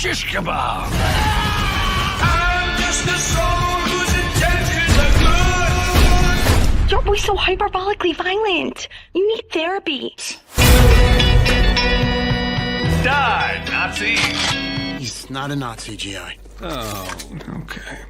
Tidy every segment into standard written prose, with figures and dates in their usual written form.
shish kebab. I'm just a soul whose intentions are good. You're always so hyperbolically violent. You need therapy. Die, Nazi. He's not a Nazi, GI. Oh, okay.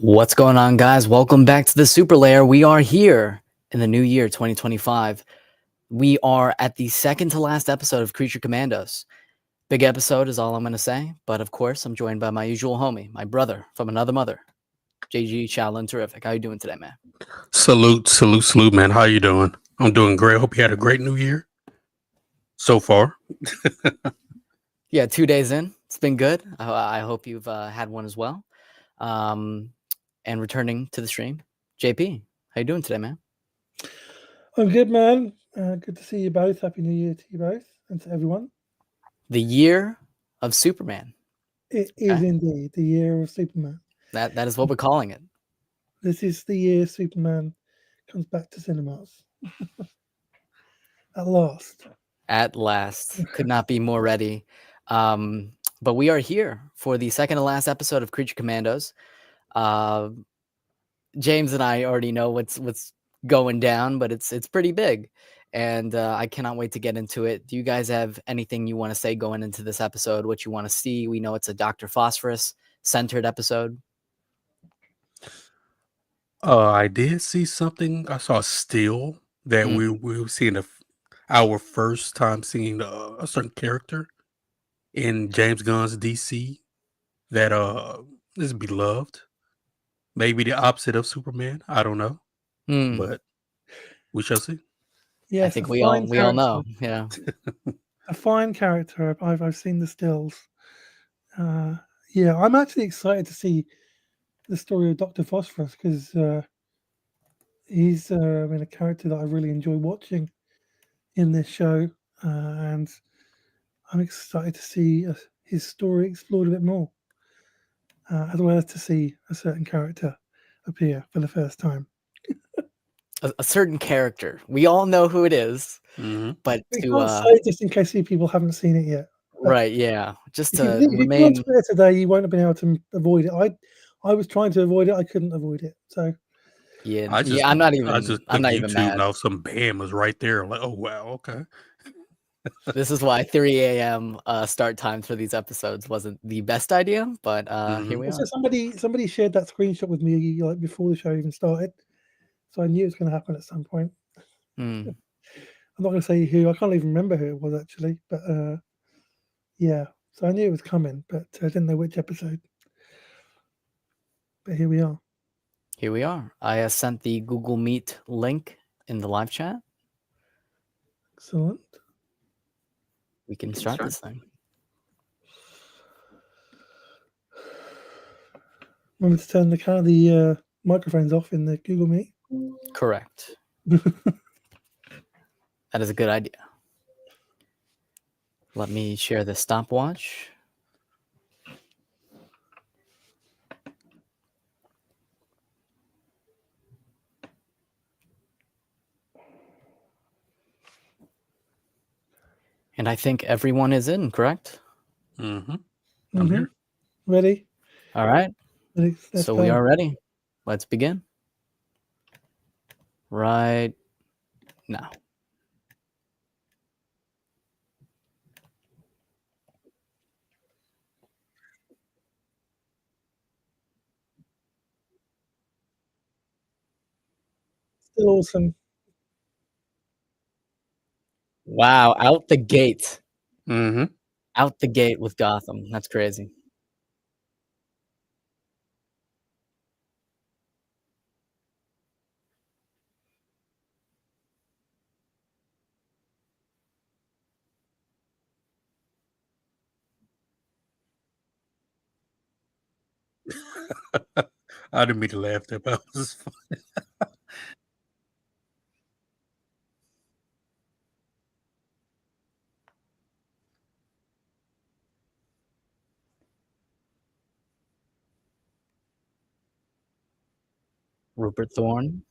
What's going on, guys? Welcome back to the Superlair. We are here in the new year, 2025. We are at the second to last episode of Creature Commandos. Big episode is all I'm going to say. But of course, I'm joined by my usual homie, my brother from another mother, JG Shaolin. Terrific. How you doing today, man? Salute, man. How you doing? I'm doing great. Hope you had a great new year so far. Yeah, 2 days in. It's been good. I hope you've had one as well. And returning to the stream, JP, how you doing today, man? I'm good, man. Good to see you both. Happy New Year to you both and to everyone. The year of Superman. It is indeed the year of Superman. That is what we're calling it. This is the year Superman comes back to cinemas. At last. At last. Could not be more ready. But we are here for the second to last episode of Creature Commandos. James and I already know what's going down, but it's pretty big. And I cannot wait to get into it. Do you guys have anything you want to say going into this episode? What you want to see? We know it's a Dr. Phosphorus centered episode. I did see something. I saw a still that we were seeing our first time seeing a certain character in James Gunn's DC that is beloved. Maybe the opposite of Superman. I don't know, but we shall see. Yes, I think we all know. Yeah, a fine character. I've seen the stills. Yeah, I'm actually excited to see the story of Dr. Phosphorus because he's a character that I really enjoy watching in this show, and I'm excited to see his story explored a bit more, as well as to see a certain character appear for the first time. a certain character. We all know who it is, but we can't say just in case people haven't seen it yet. Right? Yeah, just to if remain. you're on Twitter today, you won't have been able to avoid it. I was trying to avoid it. I couldn't avoid it. So yeah, I'm not even. I'm not even mad. Now some bam was right there. Like, oh wow, okay. This is why 3 a.m. Start times for these episodes wasn't the best idea, but here we are. So somebody shared that screenshot with me like before the show even started, so I knew it was going to happen at some point. I'm not going to say who. I can't even remember who it was actually, but yeah. So I knew it was coming, but I didn't know which episode. But here we are. Here we are. I sent the Google Meet link in the live chat. Excellent. We can start this thing. Remember to turn the microphones off in the Google Meet? Correct. That is a good idea. Let me share the stopwatch. And I think everyone is in, correct? I'm here. Ready? All right. Let's so go. we are ready. Let's begin. Right now. Still awesome. Wow, out the gate. Mm-hmm. Out the gate with Gotham. That's crazy. I didn't mean to laugh there, but it was funny. Rupert Thorne.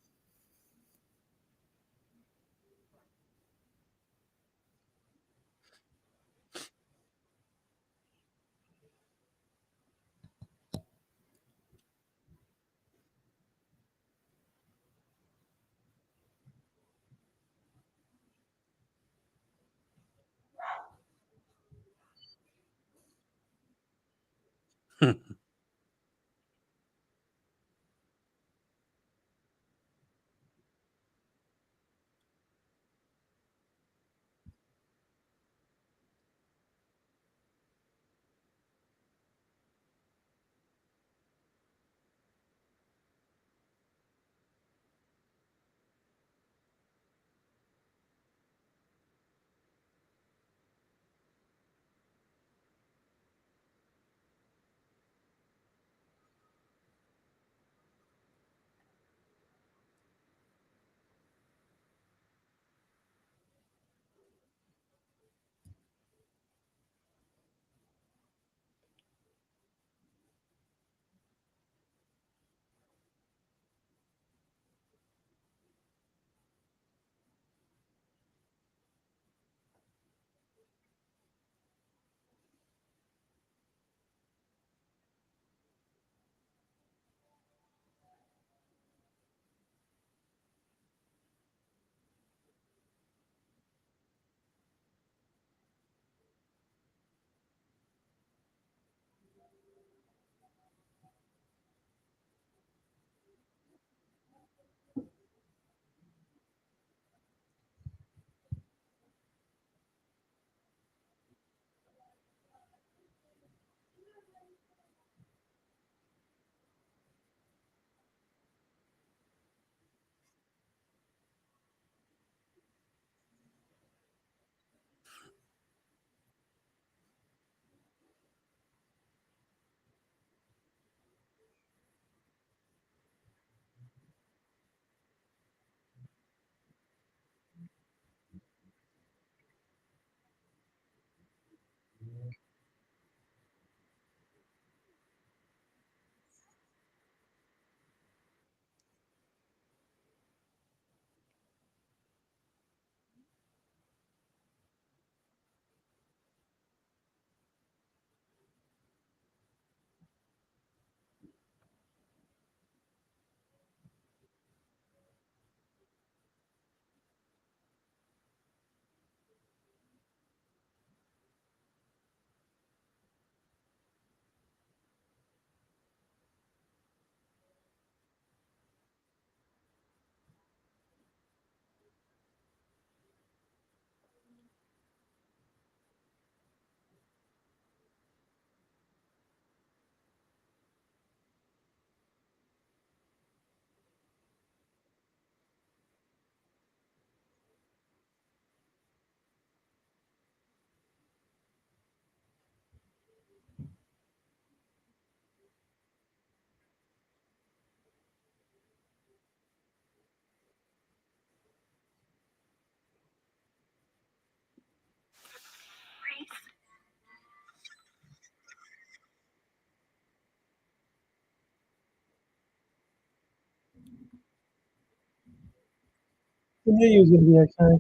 I knew you was gonna be okay.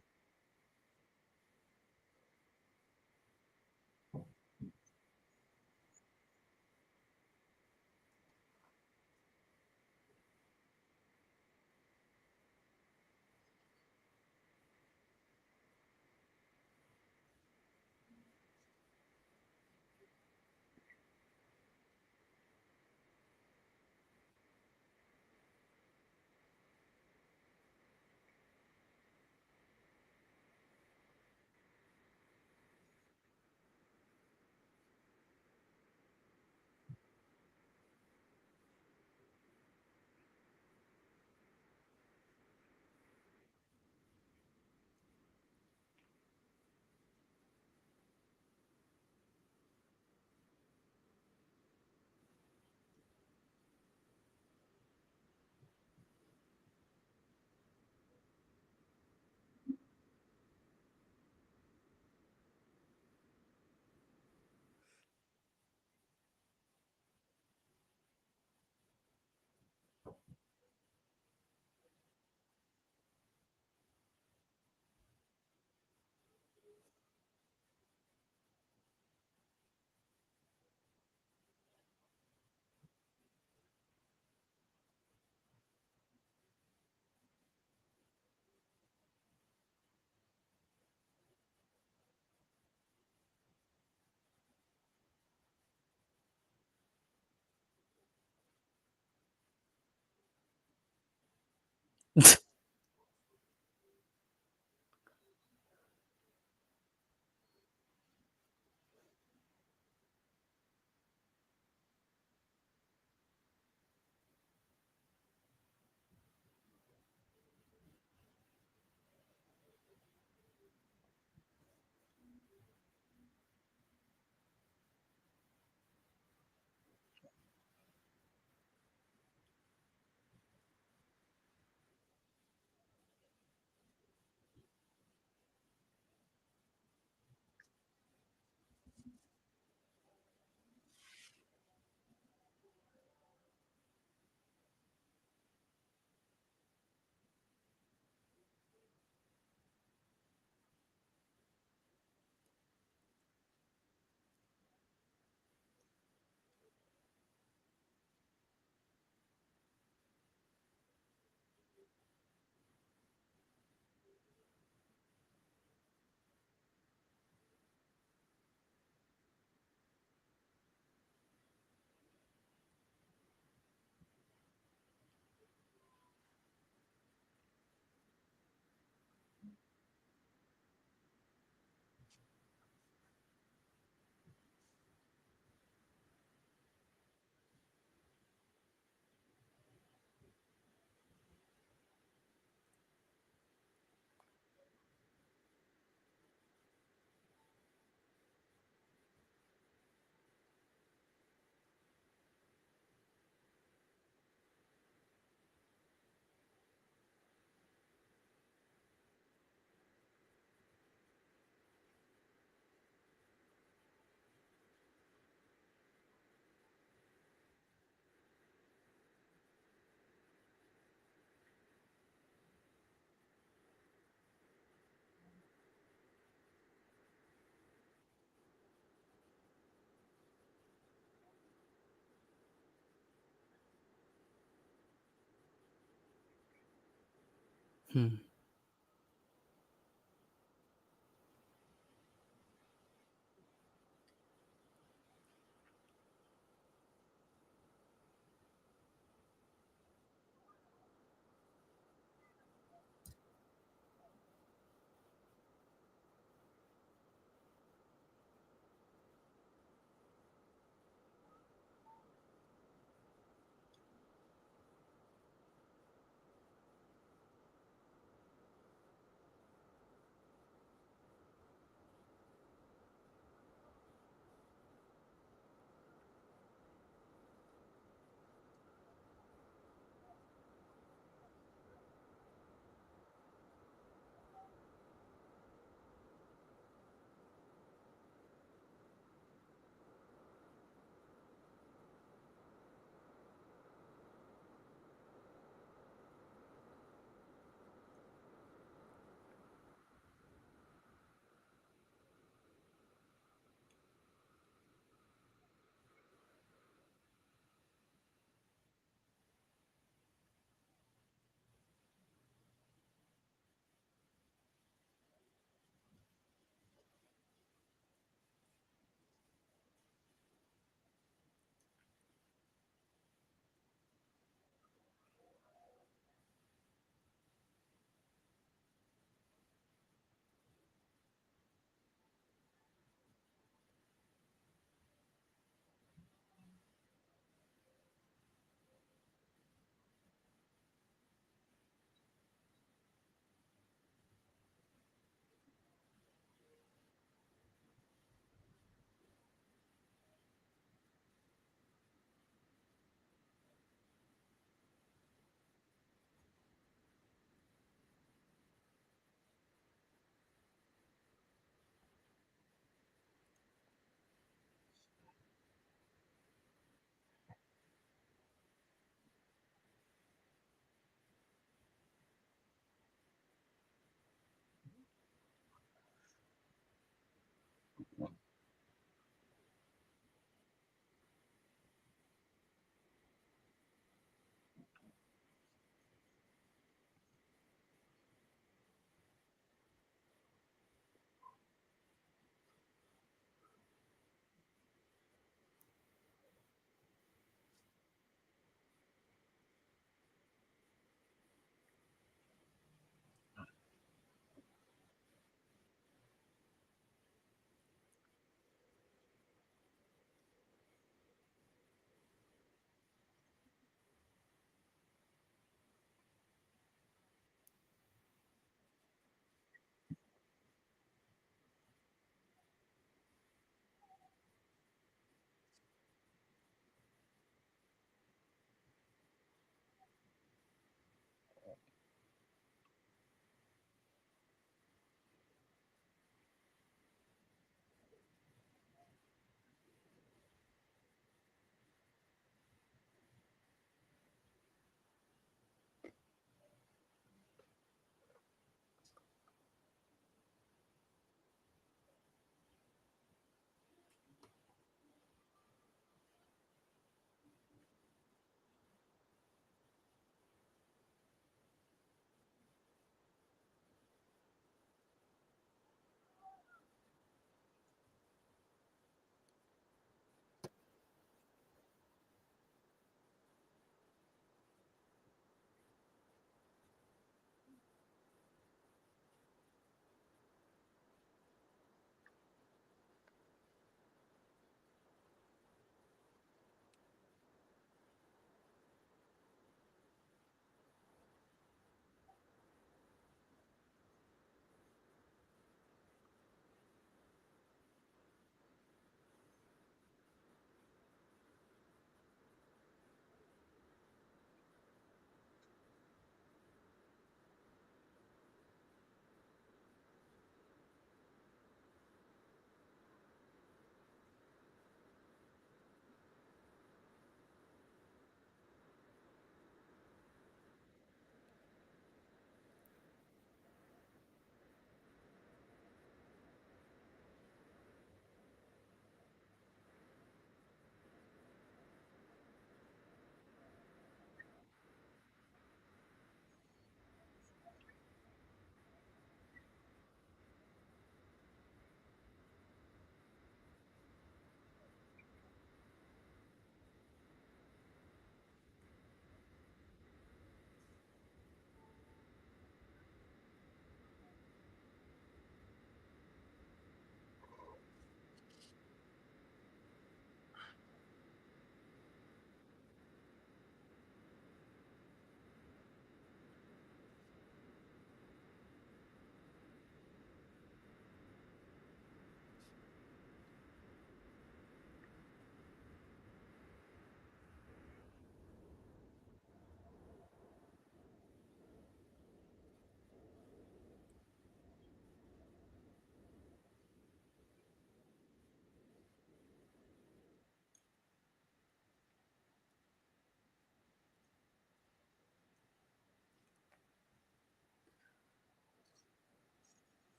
Hmm.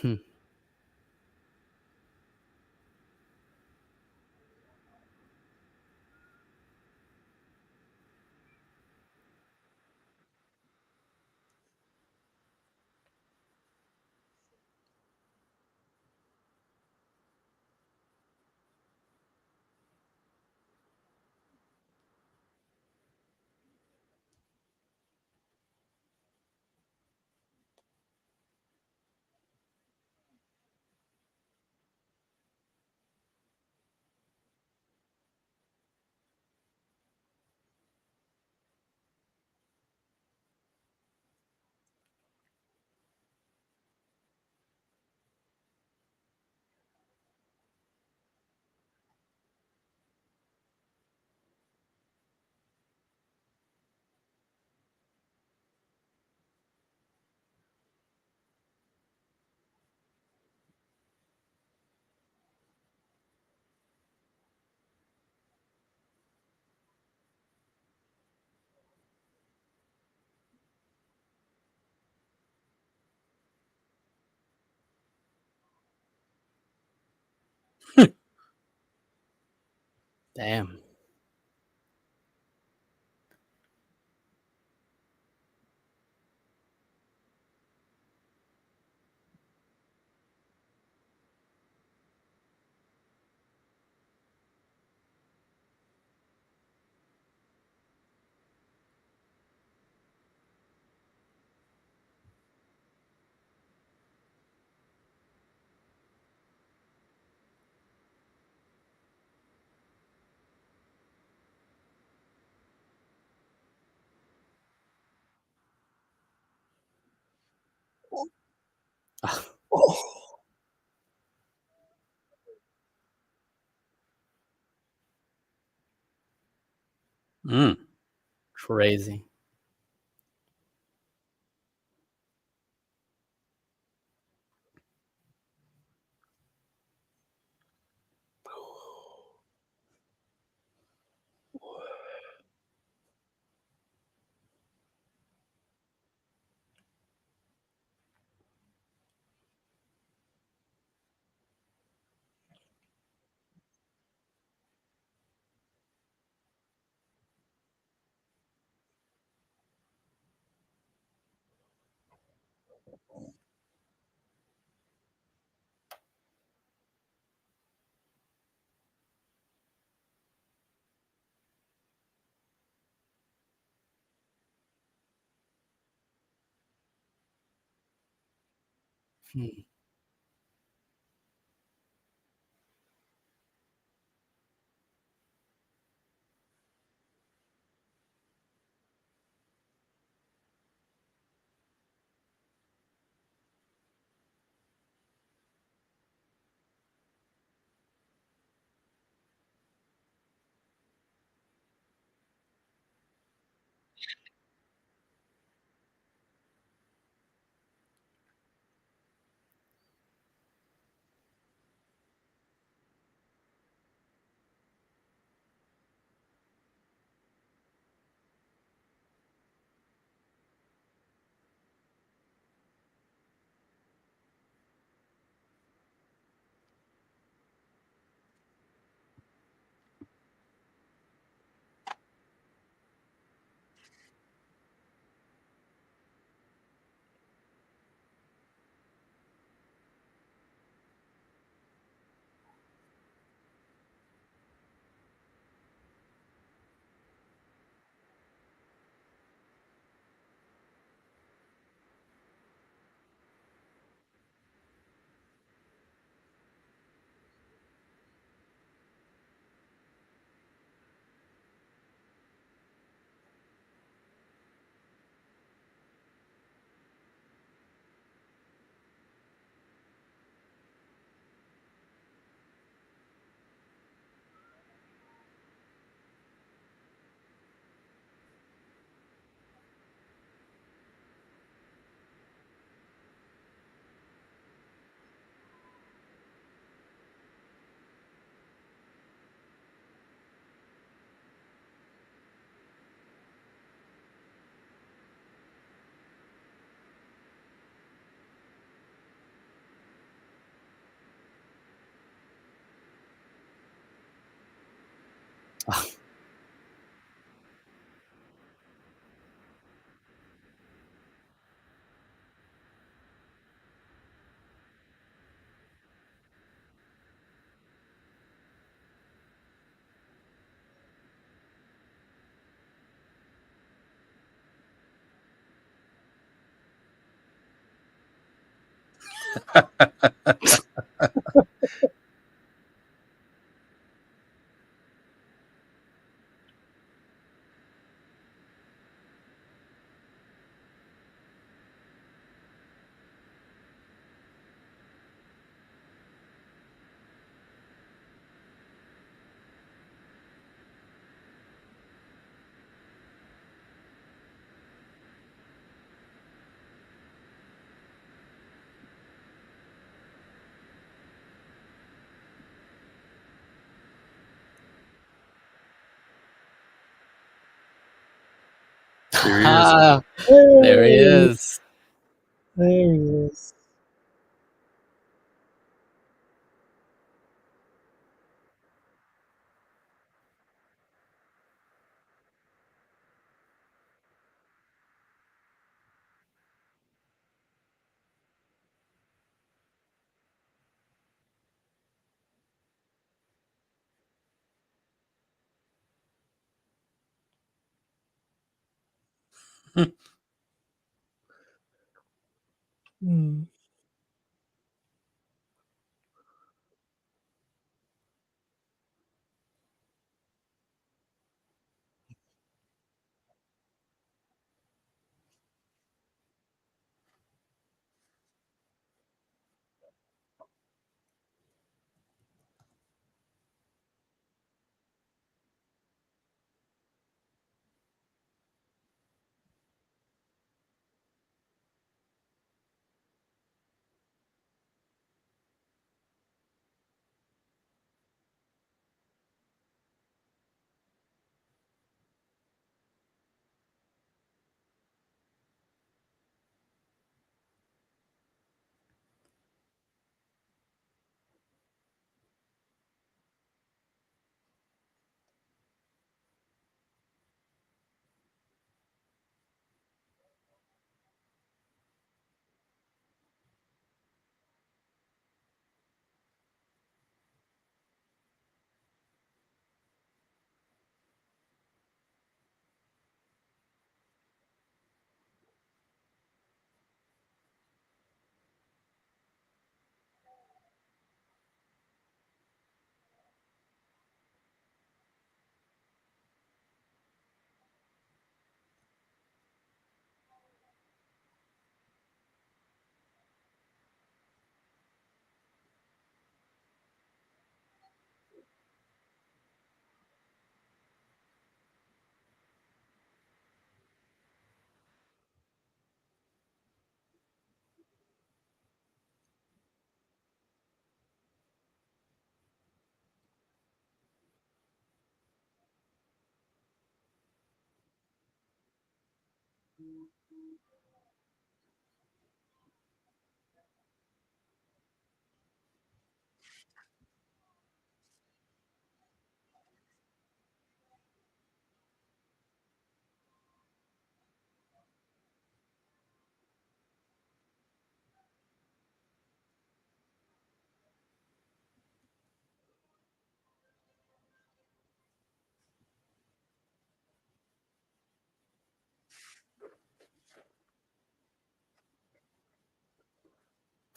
Hmm. Damn. Mm. Crazy. Hmm. There he is. Ah, there he is. There he is. Hmm.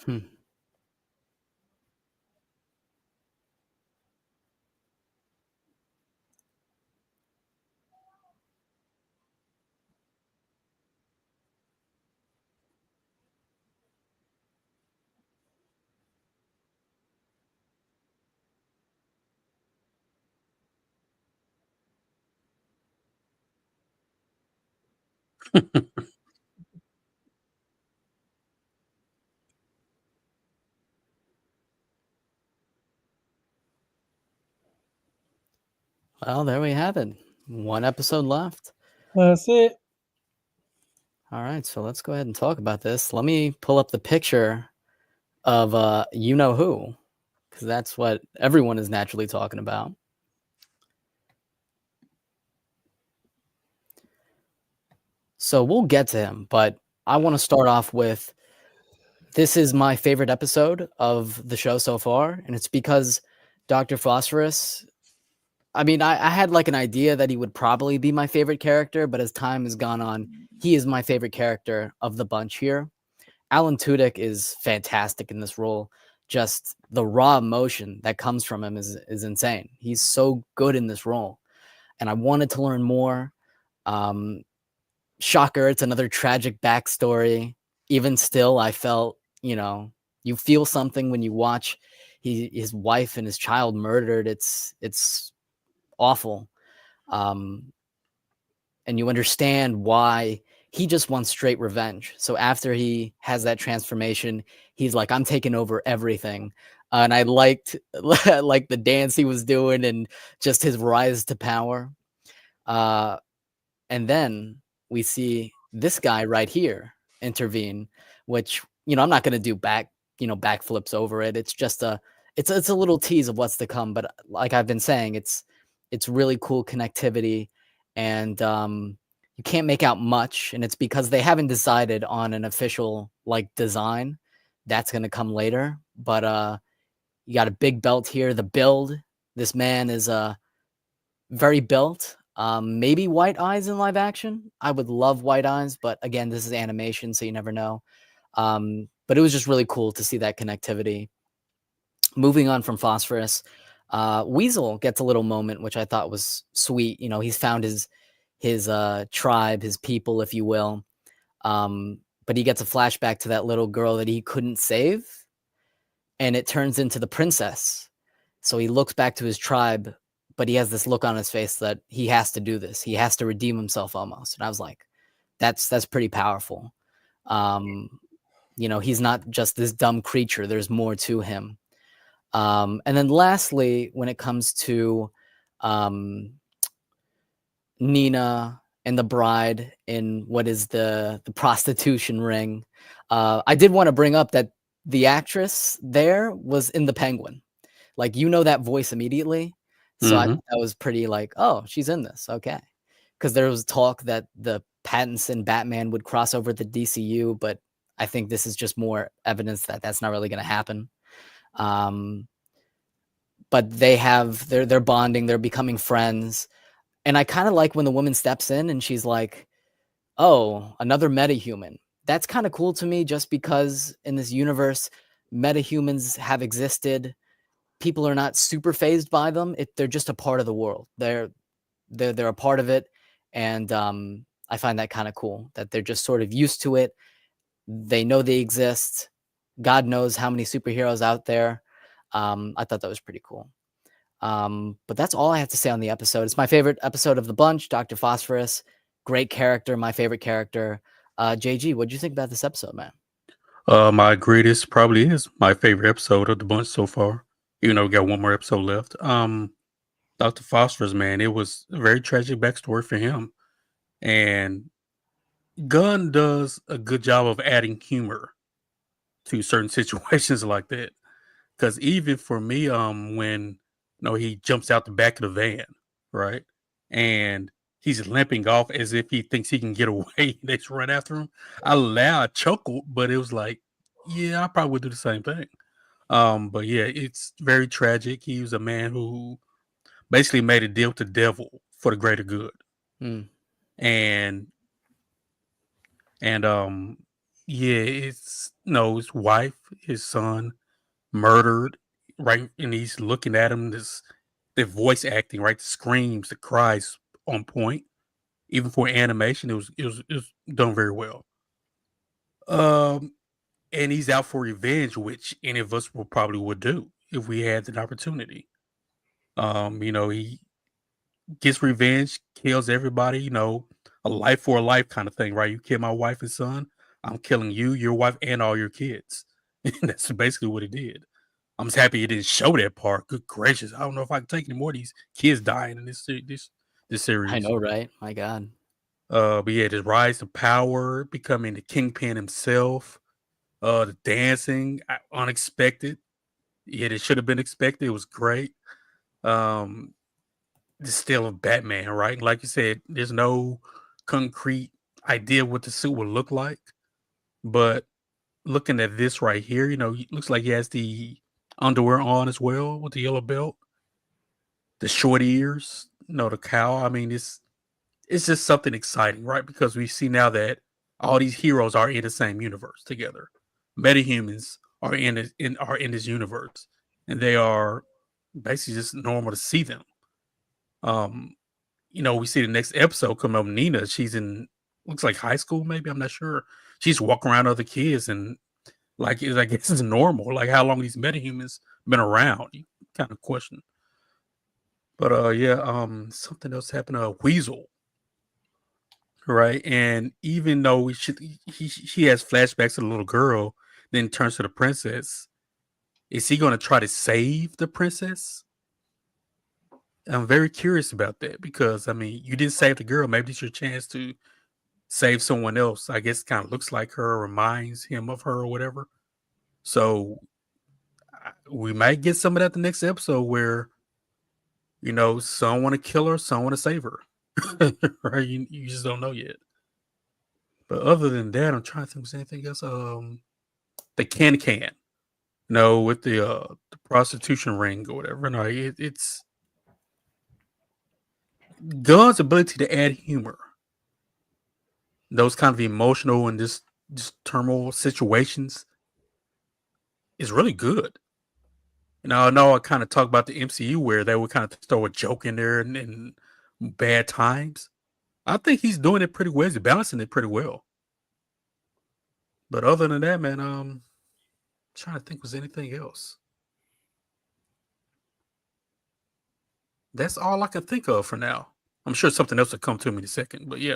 Hmm. Well, there we have it. One episode left. That's it. All right, so let's go ahead and talk about this. Let me pull up the picture of you know who, because that's what everyone is naturally talking about. So we'll get to him, but I want to start off with this is my favorite episode of the show so far, and it's because Dr. Phosphorus. I mean, I had like an idea that he would probably be my favorite character, but as time has gone on, he is my favorite character of the bunch here. Alan Tudyk is fantastic in this role. Just the raw emotion that comes from him is insane. He's so good in this role, and I wanted to learn more. Shocker, it's another tragic backstory. Even still, I felt, you feel something when you watch his wife and his child murdered. It's awful. And you understand why he just wants straight revenge. So after he has that transformation, he's like, I'm taking over everything. And I liked like the dance he was doing and just his rise to power. And then we see this guy right here intervene, which, I'm not going to do backflips over it. It's just it's a little tease of what's to come. But like I've been saying, it's really cool connectivity, and you can't make out much. And it's because they haven't decided on an official like design. That's going to come later. But you got a big belt here. The build, this man is very built. Maybe white eyes in live action. I would love white eyes, but again, this is animation, so you never know. But it was just really cool to see that connectivity. Moving on from Phosphorus, Weasel gets a little moment, which I thought was sweet. He's found his tribe, his people, if you will. But he gets a flashback to that little girl that he couldn't save, and it turns into the princess. So he looks back to his tribe, but he has this look on his face that he has to do this. He has to redeem himself almost. And I was like, that's pretty powerful. He's not just this dumb creature. There's more to him. And then lastly, when it comes to Nina and the bride in what is the prostitution ring, I did want to bring up that the actress there was in The Penguin. Like, that voice immediately. So I thought that was pretty like, oh, she's in this. Okay. Because there was talk that the Pattinson Batman would cross over the DCU, but I think this is just more evidence that that's not really going to happen. But they're bonding, they're becoming friends. And I kind of like when the woman steps in and she's like, oh, another metahuman. That's kind of cool to me, just because in this universe, metahumans have existed. People are not super phased by them. They're just a part of the world. They're a part of it. And I find that kind of cool that they're just sort of used to it. They know they exist. God knows how many superheroes out there. I thought that was pretty cool. But that's all I have to say on the episode. It's my favorite episode of the bunch. Dr. Phosphorus, great character, my favorite character. JG, what do you think about this episode, man? My greatest probably is my favorite episode of the bunch so far. We got one more episode left. Dr. Phosphorus, man, it was a very tragic backstory for him. And Gunn does a good job of adding humor to certain situations like that. Because even for me, when he jumps out the back of the van, right, and he's limping off as if he thinks he can get away, they just run after him. I chuckled, but it was like, yeah, I probably would do the same thing. But yeah, it's very tragic. He was a man who basically made a deal with the devil for the greater good. And it's his wife, his son murdered, right? And he's looking at him, the voice acting, right? The screams, the cries on point. Even for animation, it was done very well. And he's out for revenge, which any of us probably would do if we had the opportunity. He gets revenge, kills everybody, a life for a life kind of thing, right? You kill my wife and son, I'm killing you, your wife, and all your kids. And that's basically what he did. I'm just happy he didn't show that part. Good gracious. I don't know if I can take any more of these kids dying in this series. I know, right? My God. But yeah, his rise to power, becoming the kingpin himself. The dancing, unexpected. Yeah, it should have been expected. It was great. The still of Batman, right? Like you said, there's no concrete idea what the suit would look like, but looking at this right here, looks like he has the underwear on as well with the yellow belt, the short ears, the cowl. I mean, it's just something exciting, right? Because we see now that all these heroes are in the same universe together. Metahumans are in this universe, and they are basically just normal to see them. We see the next episode come up. Nina, she's in looks like high school, maybe. I'm not sure. She's walking around other kids and I guess it's normal. Like how long these metahumans been around? You kind of question. But something else happened. Weasel, right? And even though she has flashbacks to the little girl, then turns to the princess. Is he going to try to save the princess? I'm very curious about that because I mean, you didn't save the girl. Maybe it's your chance to save someone else. I guess kind of looks like her, reminds him of her or whatever. So we might get some of that the next episode where, some want to kill her, some want to save her. Right? You just don't know yet. But other than that, I'm trying to think of anything else. The can, with the prostitution ring or whatever. No, it's Gunn's ability to add humor. Those kind of emotional and just turmoil situations is really good. I know I kind of talk about the MCU where they would kind of throw a joke in there and bad times. I think he's doing it pretty well. He's balancing it pretty well. But other than that, man, trying to think was anything else. That's all I can think of for now. I'm sure something else will come to me in a second, but yeah.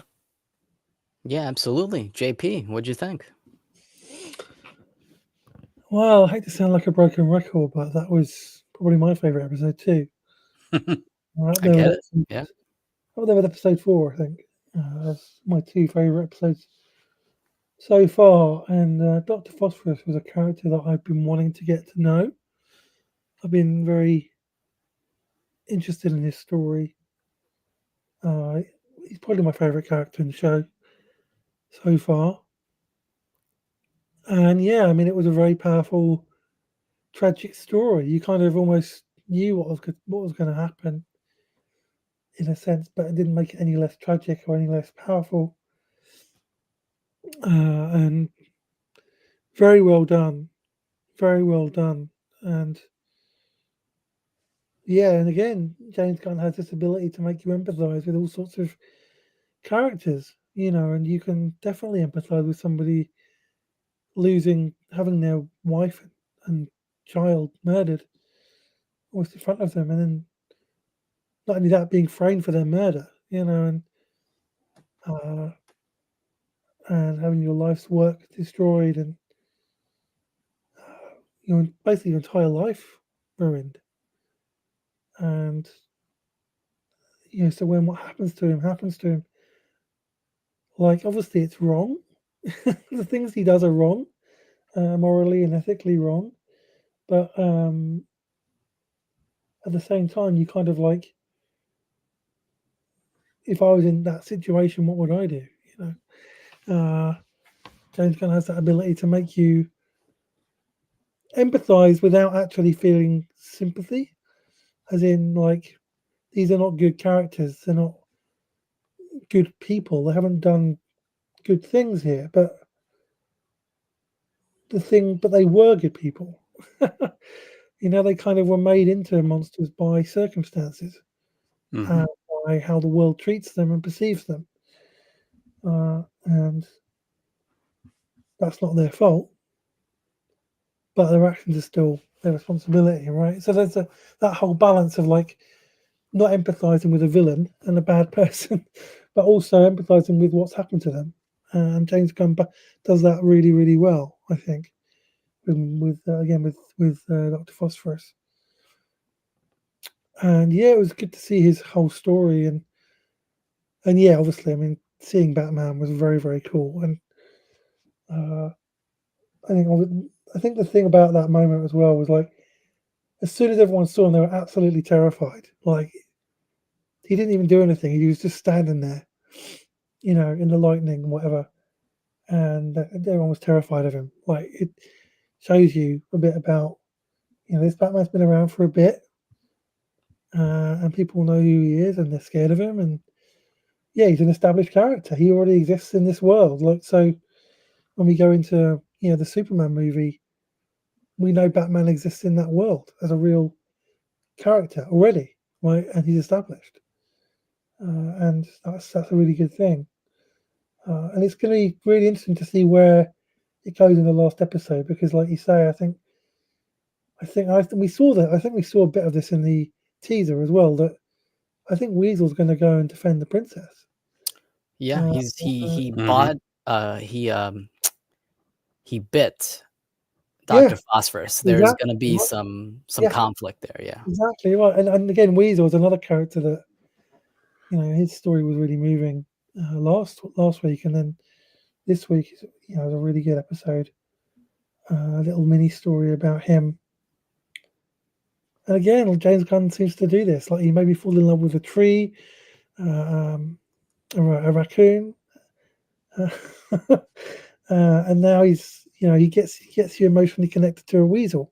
Yeah, absolutely. JP, what'd you think? Well, I hate to sound like a broken record, but that was probably my favorite episode too. I get it. Yeah. Oh, there was episode 4, I think. That's my 2 favorite episodes so far. And Dr. Phosphorus was a character that I've been wanting to get to know. I've been very interested in his story. He's probably my favorite character in the show so far. And yeah, I mean, it was a very powerful, tragic story. You kind of almost knew what was going to happen, in a sense, but it didn't make it any less tragic or any less powerful. And very well done, and yeah, and again, James Gunn has this ability to make you empathize with all sorts of characters, and you can definitely empathize with somebody having their wife and child murdered almost in front of them, and then not only that, being framed for their murder, and having your life's work destroyed and basically your entire life ruined. And so when what happens to him, like obviously it's wrong. The things he does are wrong, morally and ethically wrong. But at the same time, you kind of like, if I was in that situation, what would I do? James Gunn has that ability to make you empathize without actually feeling sympathy, as in like these are not good characters, they're not good people, they haven't done good things here, but they were good people. They kind of were made into monsters by circumstances, by how the world treats them and perceives them, and that's not their fault, but their actions are still their responsibility, right? So there's that whole balance of like not empathizing with a villain and a bad person, but also empathizing with what's happened to them. And James Gunn does that really, really well, I think. With Dr. Phosphorus, and yeah, it was good to see his whole story, and yeah, obviously, I mean, seeing Batman was very, very cool, and I think the thing about that moment as well was like, as soon as everyone saw him, they were absolutely terrified. Like, he didn't even do anything; he was just standing there, in the lightning and whatever, and everyone was terrified of him. Like, it shows you a bit about, this Batman's been around for a bit, and people know who he is, and they're scared of him. And yeah, he's an established character. He already exists in this world. Like, so when we go into the Superman movie, we know Batman exists in that world as a real character already, right? And he's established, and that's a really good thing. And it's going to be really interesting to see where it goes in the last episode, because, like you say, I think we saw that. I think we saw a bit of this in the teaser as well. That I think Weasel's going to go and defend the princess. Yeah, he bit Dr. Phosphorus. There's going to be some conflict there. Yeah, exactly right. And again, Weasel's another character that his story was really moving last week, and then this week was a really good episode. A little mini story about him. And again, James Gunn seems to do this. Like, he maybe fall in love with a tree, a raccoon, and now he gets you emotionally connected to a weasel.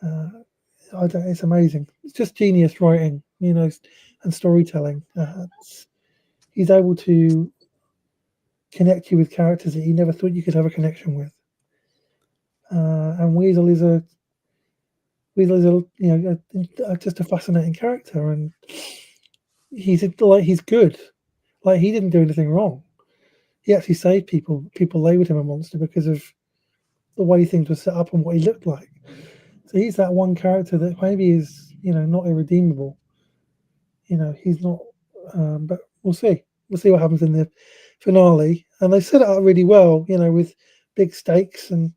It's amazing. It's just genius writing, and storytelling. He's able to connect you with characters that you never thought you could have a connection with. And Weasel is just a fascinating character, and he's good. Like, he didn't do anything wrong. He actually saved people. People labeled him a monster because of the way things were set up and what he looked like. So he's that one character that maybe is not irredeemable. He's not. But we'll see. We'll see what happens in the finale. And they set it up really well. With big stakes, and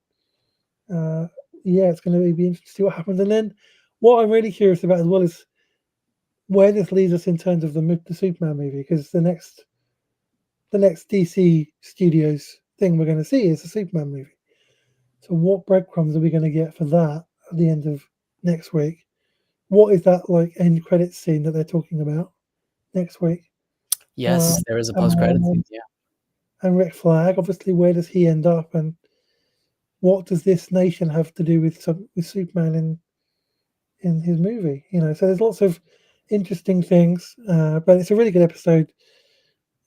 it's going to be interesting to see what happens. And then what I'm really curious about as well is where this leads us in terms of the Superman movie, because the next DC Studios thing we're going to see is the Superman movie. So what breadcrumbs are we going to get for that at the end of next week? What is that like end credits scene that they're talking about next week? Yes, there is a post credits scene. Yeah, and Rick Flag, obviously, where does he end up, and what does this nation have to do with Superman in his movie? So there's lots of interesting things, but it's a really good episode.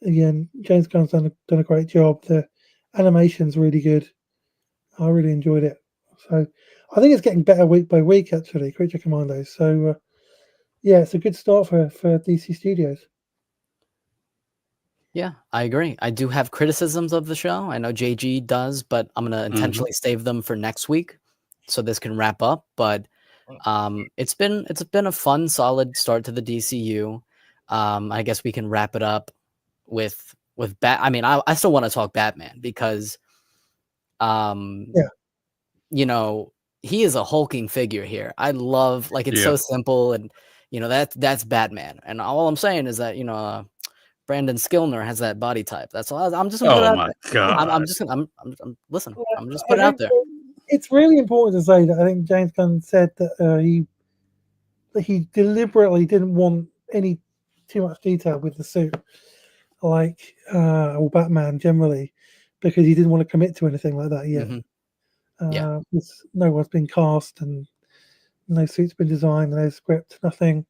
Again, James Gunn's done a great job. The animation's really good. I really enjoyed it. So I think it's getting better week by week, actually, Creature Commandos. So it's a good start for DC Studios. Yeah, I agree. I do have criticisms of the show. I know JG does, but I'm gonna intentionally save them for next week so this can wrap up. But it's been a fun, solid start to the DCU. I guess we can wrap it up with I mean, I still want to talk Batman because he is a hulking figure here. I love, like, it's so simple, and that's Batman. And all I'm saying is that Brandon Skilner has that body type. That's all. I'm just gonna put it out there. God. I'm just gonna listen. I'm just put it out there. It's really important to say that I think James Gunn said that he deliberately didn't want too much detail with the suit, like or Batman generally, because he didn't want to commit to anything like that yet. Because no one's been cast, and no suit's been designed, no script, nothing.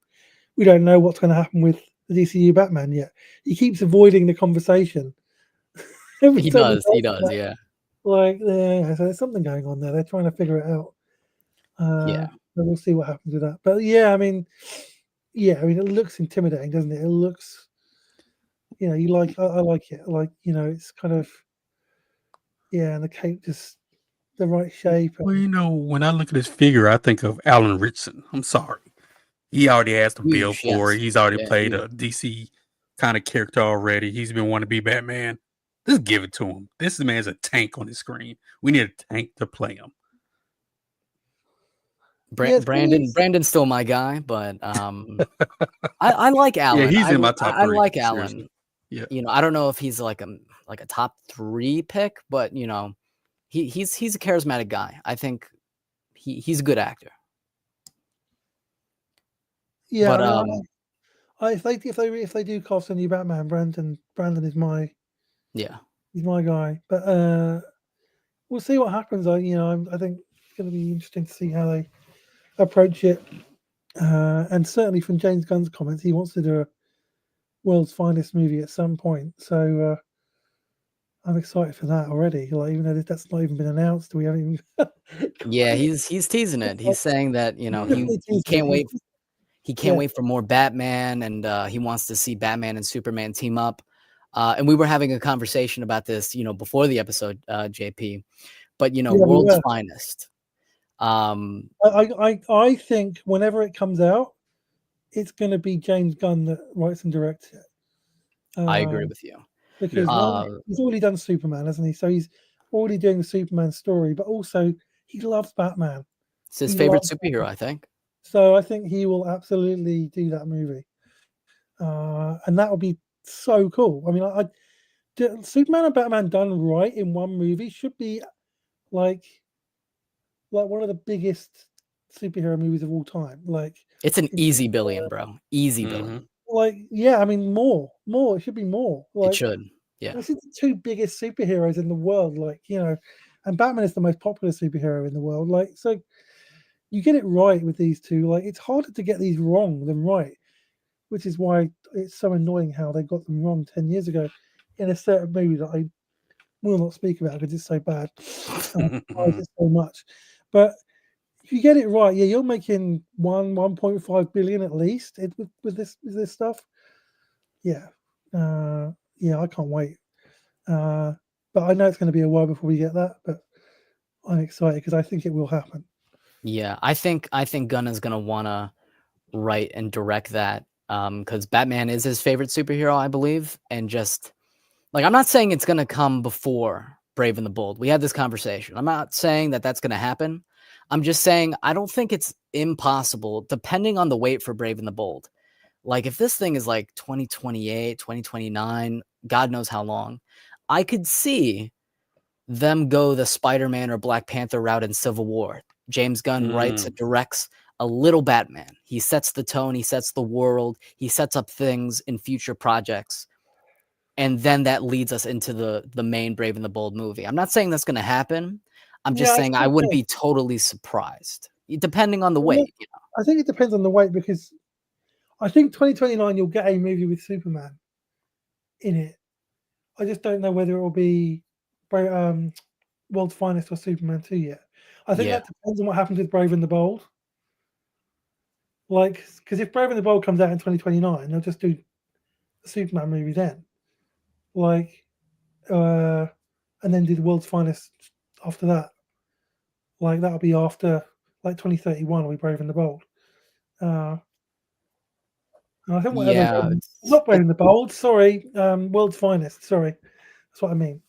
We don't know what's going to happen with the DCU Batman yet. He keeps avoiding the conversation. He does, yeah. Like, so there's something going on there. They're trying to figure it out. But we'll see what happens with that. But I mean, it looks intimidating, doesn't it? It looks, I like it. Like, it's kind of, and the cape just the right shape. Well, when I look at this figure, I think of Alan Ritson. I'm sorry. He already has the bill for it. He's already played a DC kind of character already. He's been wanting to be Batman. Just give it to him. This man's a tank on the screen. We need a tank to play him. Brandon's still my guy, but I like Alan. Yeah, he's in my top 3. I like Alan. Seriously. Yeah. I don't know if he's like a top 3 pick, but he's a charismatic guy. I think he's a good actor. Yeah, but If they do cast a new Batman, Brandon is my Yeah. he's my guy. But we'll see what happens. I think it's going to be interesting to see how they approach it. And certainly from James Gunn's comments, he wants to do a world's finest movie at some point. So I'm excited for that already. Like, even though that's not even been announced, we haven't even. Yeah, he's teasing it. He's saying that, you know, he can't wait. He can't wait for more Batman, and he wants to see Batman and Superman team up. And we were having a conversation about this, you know, before the episode, JP. But you know, World's Finest. I think whenever it comes out, it's going to be James Gunn that writes and directs it. I agree with you. Because he's already done Superman, hasn't he? So he's already doing the Superman story, but also he loves Batman. It's his favorite superhero, I think. So I think he will absolutely do that movie. And that would be so cool. I mean, Superman and Batman done right in one movie should be like one of the biggest superhero movies of all time. Like, it's an easy billion, bro. Easy billion. Like, yeah, I mean, more. It should be more. Like, it should. Yeah. This is the two biggest superheroes in the world. Like, you know, and Batman is the most popular superhero in the world. Like, so you get it right with these two. Like, it's harder to get these wrong than right, which is why it's so annoying how they got them wrong 10 years ago in a certain movie that I will not speak about because it's so bad. It's so much. But if you get it right, yeah, you're making 1.5 billion at least with this stuff. Yeah. Yeah, I can't wait. But I know it's going to be a while before we get that, but I'm excited because I think it will happen. Yeah, I think Gunn is going to want to write and direct that because Batman is his favorite superhero, I believe. And just like, I'm not saying it's going to come before Brave and the Bold. We had this conversation. I'm not saying that that's going to happen. I'm just saying I don't think it's impossible, depending on the wait for Brave and the Bold. Like, if this thing is like 2028, 2029, God knows how long, I could see them go the Spider-Man or Black Panther route in Civil War. James Gunn writes and directs a little Batman. He sets the tone, he sets the world, he sets up things in future projects. And then that leads us into the main Brave and the Bold movie. I'm not saying that's going to happen. I'm just saying I wouldn't be totally surprised, depending on the weight. You know? I think it depends on the weight because I think 2029 you'll get a movie with Superman in it. I just don't know whether it will be World's Finest or Superman 2 yet. I think that depends on what happens with Brave and the Bold. Like, because if Brave and the Bold comes out in 2029, they'll just do a Superman movie then. Like, and then do the World's Finest after that. Like, that'll be after, like, 2031 will be Brave and the Bold. And I think whatever. Not Brave and the Bold, sorry. World's Finest, sorry. That's what I mean.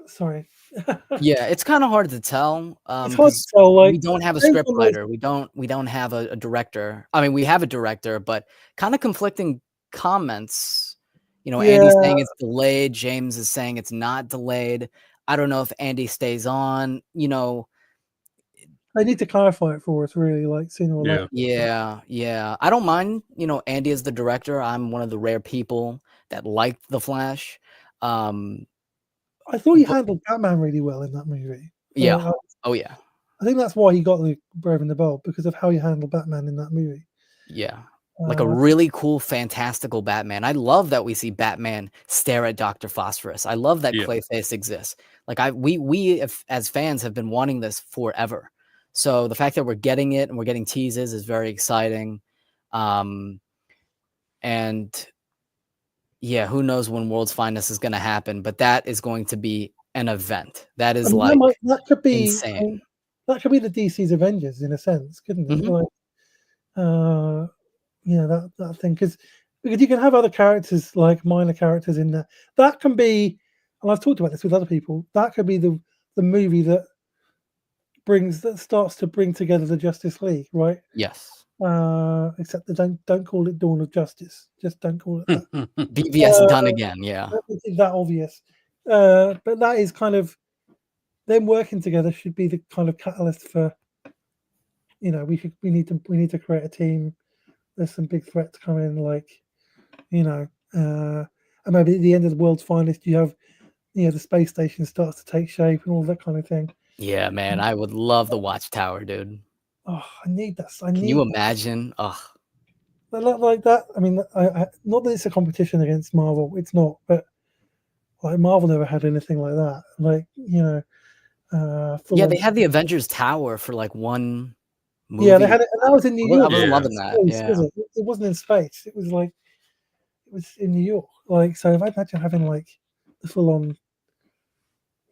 Sorry. Yeah, it's kind of hard to tell. It's hard to tell. Like, we don't have a script writer. We don't have a director. I mean, we have a director, but kind of conflicting comments. You know, Andy's saying it's delayed. James is saying it's not delayed. I don't know if Andy stays on. You know, they need to clarify it for us, really, like sooner or later. Yeah. I don't mind. You know, Andy is the director. I'm one of the rare people that liked The Flash. I thought he handled Batman really well in that movie. Yeah. Oh, yeah. I think that's why he got the Brave and the Bold, because of how he handled Batman in that movie. Yeah. Like a really cool, fantastical Batman. I love that we see Batman stare at Dr. Phosphorus. I love that Clayface exists. Like we as fans have been wanting this forever. So the fact that we're getting it and we're getting teases is very exciting. And yeah, who knows when World's Finest is going to happen, but that is going to be an event. That is that could be insane. That could be the DC's Avengers in a sense, couldn't it? Like, that thing, because you can have other characters, like minor characters in there. That can be, and I've talked about this with other people. That could be the movie that starts to bring together the Justice League, right? Yes. Except they don't call it Dawn of Justice. Just don't call it that. BVS done again, yeah. That obvious. But that is kind of them working together should be the kind of catalyst for, you know, we need to create a team there's some big threats coming, like, and maybe at the end of the world's finest, you have, the space station starts to take shape and all that kind of thing. Yeah, man, I would love the Watchtower, dude. Oh, I need that. Can you imagine? Oh, like that. I mean, I not that it's a competition against Marvel. It's not, but like Marvel never had anything like that. Like, yeah, they had the Avengers Tower for like one movie. Yeah, they had it, and that was in New York. I was loving that. Space, Yeah, it wasn't in space. It was in New York. Like, so if I imagine having like the full on.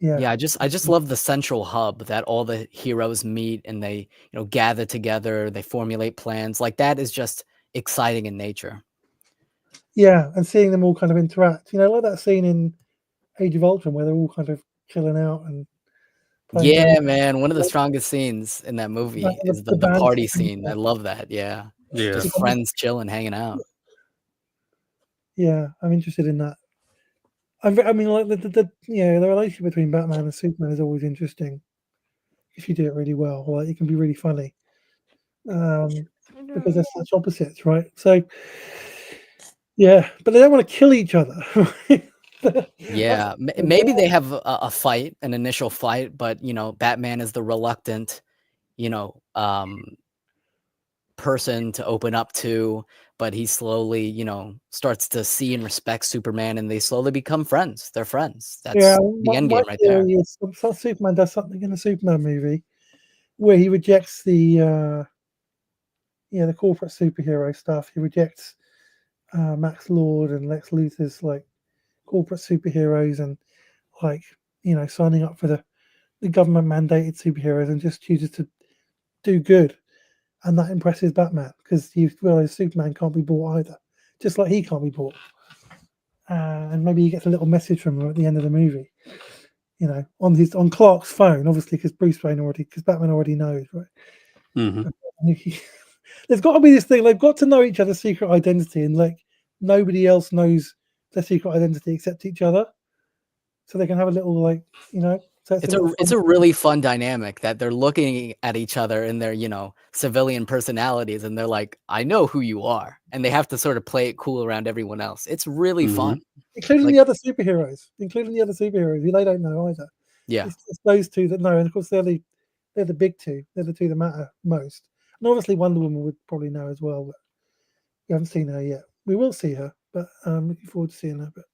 Yeah, I just love the central hub that all the heroes meet and they, gather together, they formulate plans. Like that is just exciting in nature. Yeah, and seeing them all kind of interact. Like that scene in Age of Ultron where they're all kind of chilling out and yeah, games. man, one of the strongest scenes in that movie is the party scene. I love that. Yeah. Just friends chilling, hanging out. Yeah, I'm interested in that. I mean, like the relationship between Batman and Superman is always interesting if you do it really well. Like, it can be really funny because they're such opposites, right? So, yeah, but they don't want to kill each other. Yeah, maybe they have a fight, an initial fight, but Batman is the reluctant, person to open up to, but he slowly, starts to see and respect Superman, and they slowly become friends. They're friends. That's the end game right there. Superman does something in the Superman movie where he rejects the corporate superhero stuff. He rejects Max Lord and Lex Luthor's like corporate superheroes and like signing up for the government mandated superheroes and just chooses to do good. And that impresses Batman because you realize Superman can't be bought either, just like he can't be bought. And maybe he gets a little message from him at the end of the movie, on Clark's phone, obviously, because Batman already knows, right? Mm-hmm. There's got to be this thing. They've got to know each other's secret identity, and like nobody else knows their secret identity except each other, so they can have a little So it's a really fun dynamic that they're looking at each other in their, civilian personalities, and they're like, I know who you are. And they have to sort of play it cool around everyone else. It's really fun. Including the other superheroes who they don't know either. Yeah. It's those two that know. And of course, they're the big two. They're the two that matter most. And obviously Wonder Woman would probably know as well, but we haven't seen her yet. We will see her, but I'm looking forward to seeing her. But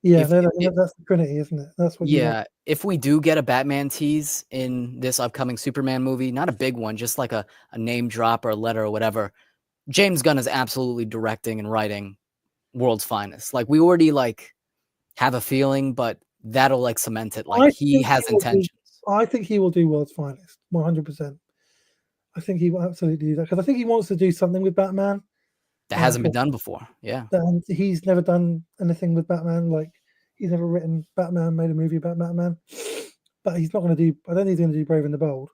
yeah, that's the Trinity, isn't it? That's what. Yeah, if we do get a Batman tease in this upcoming Superman movie, not a big one, just like a name drop or a letter or whatever, James Gunn is absolutely directing and writing World's Finest. Like, we already have a feeling, but that'll cement it. Like, he has intentions. I think he will do World's Finest, 100%. I think he will absolutely do that because I think he wants to do something with Batman that hasn't been done before. Yeah, and he's never done anything with Batman. Like, he's never written Batman, made a movie about Batman, but he's not going to do. I don't think he's going to do Brave and the Bold,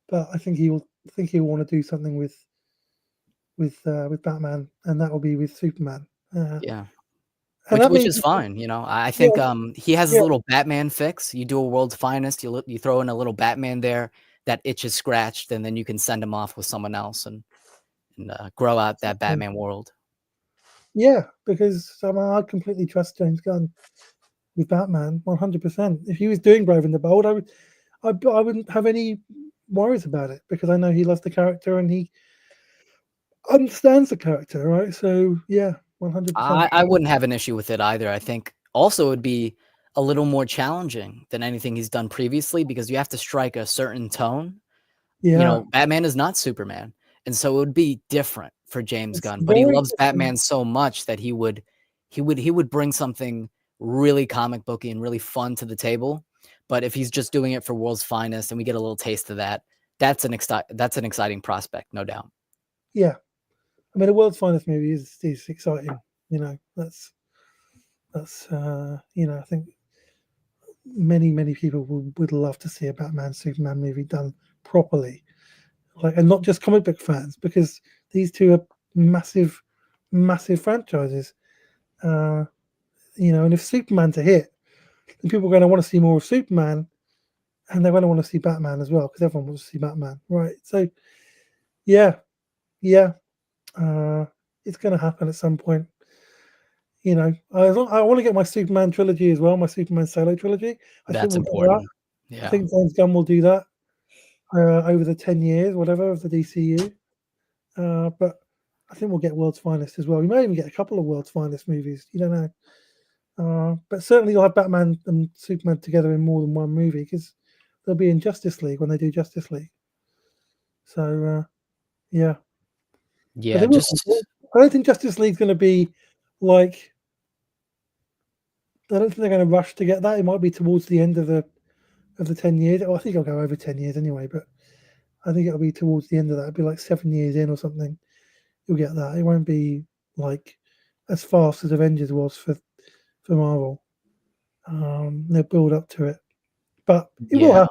but I think he will. Want to do something with Batman, and that will be with Superman. Yeah. Which is fine, I think he has his little Batman fix. You do a World's Finest, you throw in a little Batman there, that itch is scratched, and then you can send him off with someone else and grow out that Batman world. Yeah, because I completely trust James Gunn with Batman, 100%. If he was doing Brave and the Bold, I wouldn't have any worries about it because I know he loves the character and he understands the character, right? So yeah. 100%. I wouldn't have an issue with it either. I think also it would be a little more challenging than anything he's done previously because you have to strike a certain tone. Yeah. Batman is not Superman. And so it would be different for James Gunn, but he loves Batman so much that he would bring something really comic booky and really fun to the table. But if he's just doing it for World's Finest and we get a little taste of that, that's an exciting prospect, no doubt. Yeah. I mean, a World's Finest movie is exciting. That's I think many people would love to see a Batman Superman movie done properly, and not just comic book fans, because these two are massive franchises. And if Superman's a hit, then people are going to want to see more of Superman, and they're going to want to see Batman as well because everyone wants to see Batman, right? So, yeah. It's going to happen at some point. You know, I want to get my Superman trilogy as well, my Superman solo trilogy. I think That's we'll get important. that. I Yeah. think James Gunn will do that over the 10 years, whatever, of the DCU. But I think we'll get World's Finest as well. We may even get a couple of World's Finest movies. You don't know. But certainly you'll have Batman and Superman together in more than one movie because they'll be in Justice League when they do Justice League. So, yeah. Yeah, I don't think Justice League's going to be like. I don't think they're going to rush to get that. It might be towards the end of the 10 years. I think it'll go over 10 years anyway, but I think it'll be towards the end of that. It'll be like 7 years in or something. You'll get that. It won't be like as fast as Avengers was for Marvel. They'll build up to it, but it will happen.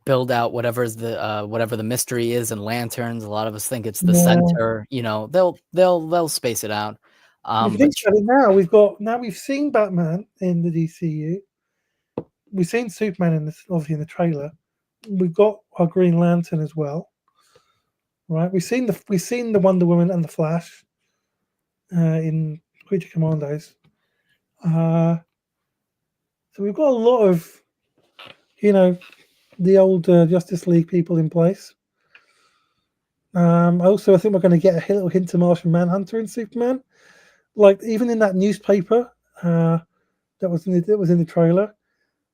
Build out whatever the mystery is in Lanterns. A lot of us think it's the center. You know, they'll space it out. If you think about it now, we've seen Batman in the DCU. We've seen Superman obviously in the trailer. We've got our Green Lantern as well, right? We've seen the Wonder Woman and the Flash in Creature Commandos. So we've got a lot of, the old Justice League people in place. Also, I think we're going to get a little hint to Martian Manhunter in Superman. Like even in that newspaper that was in the trailer,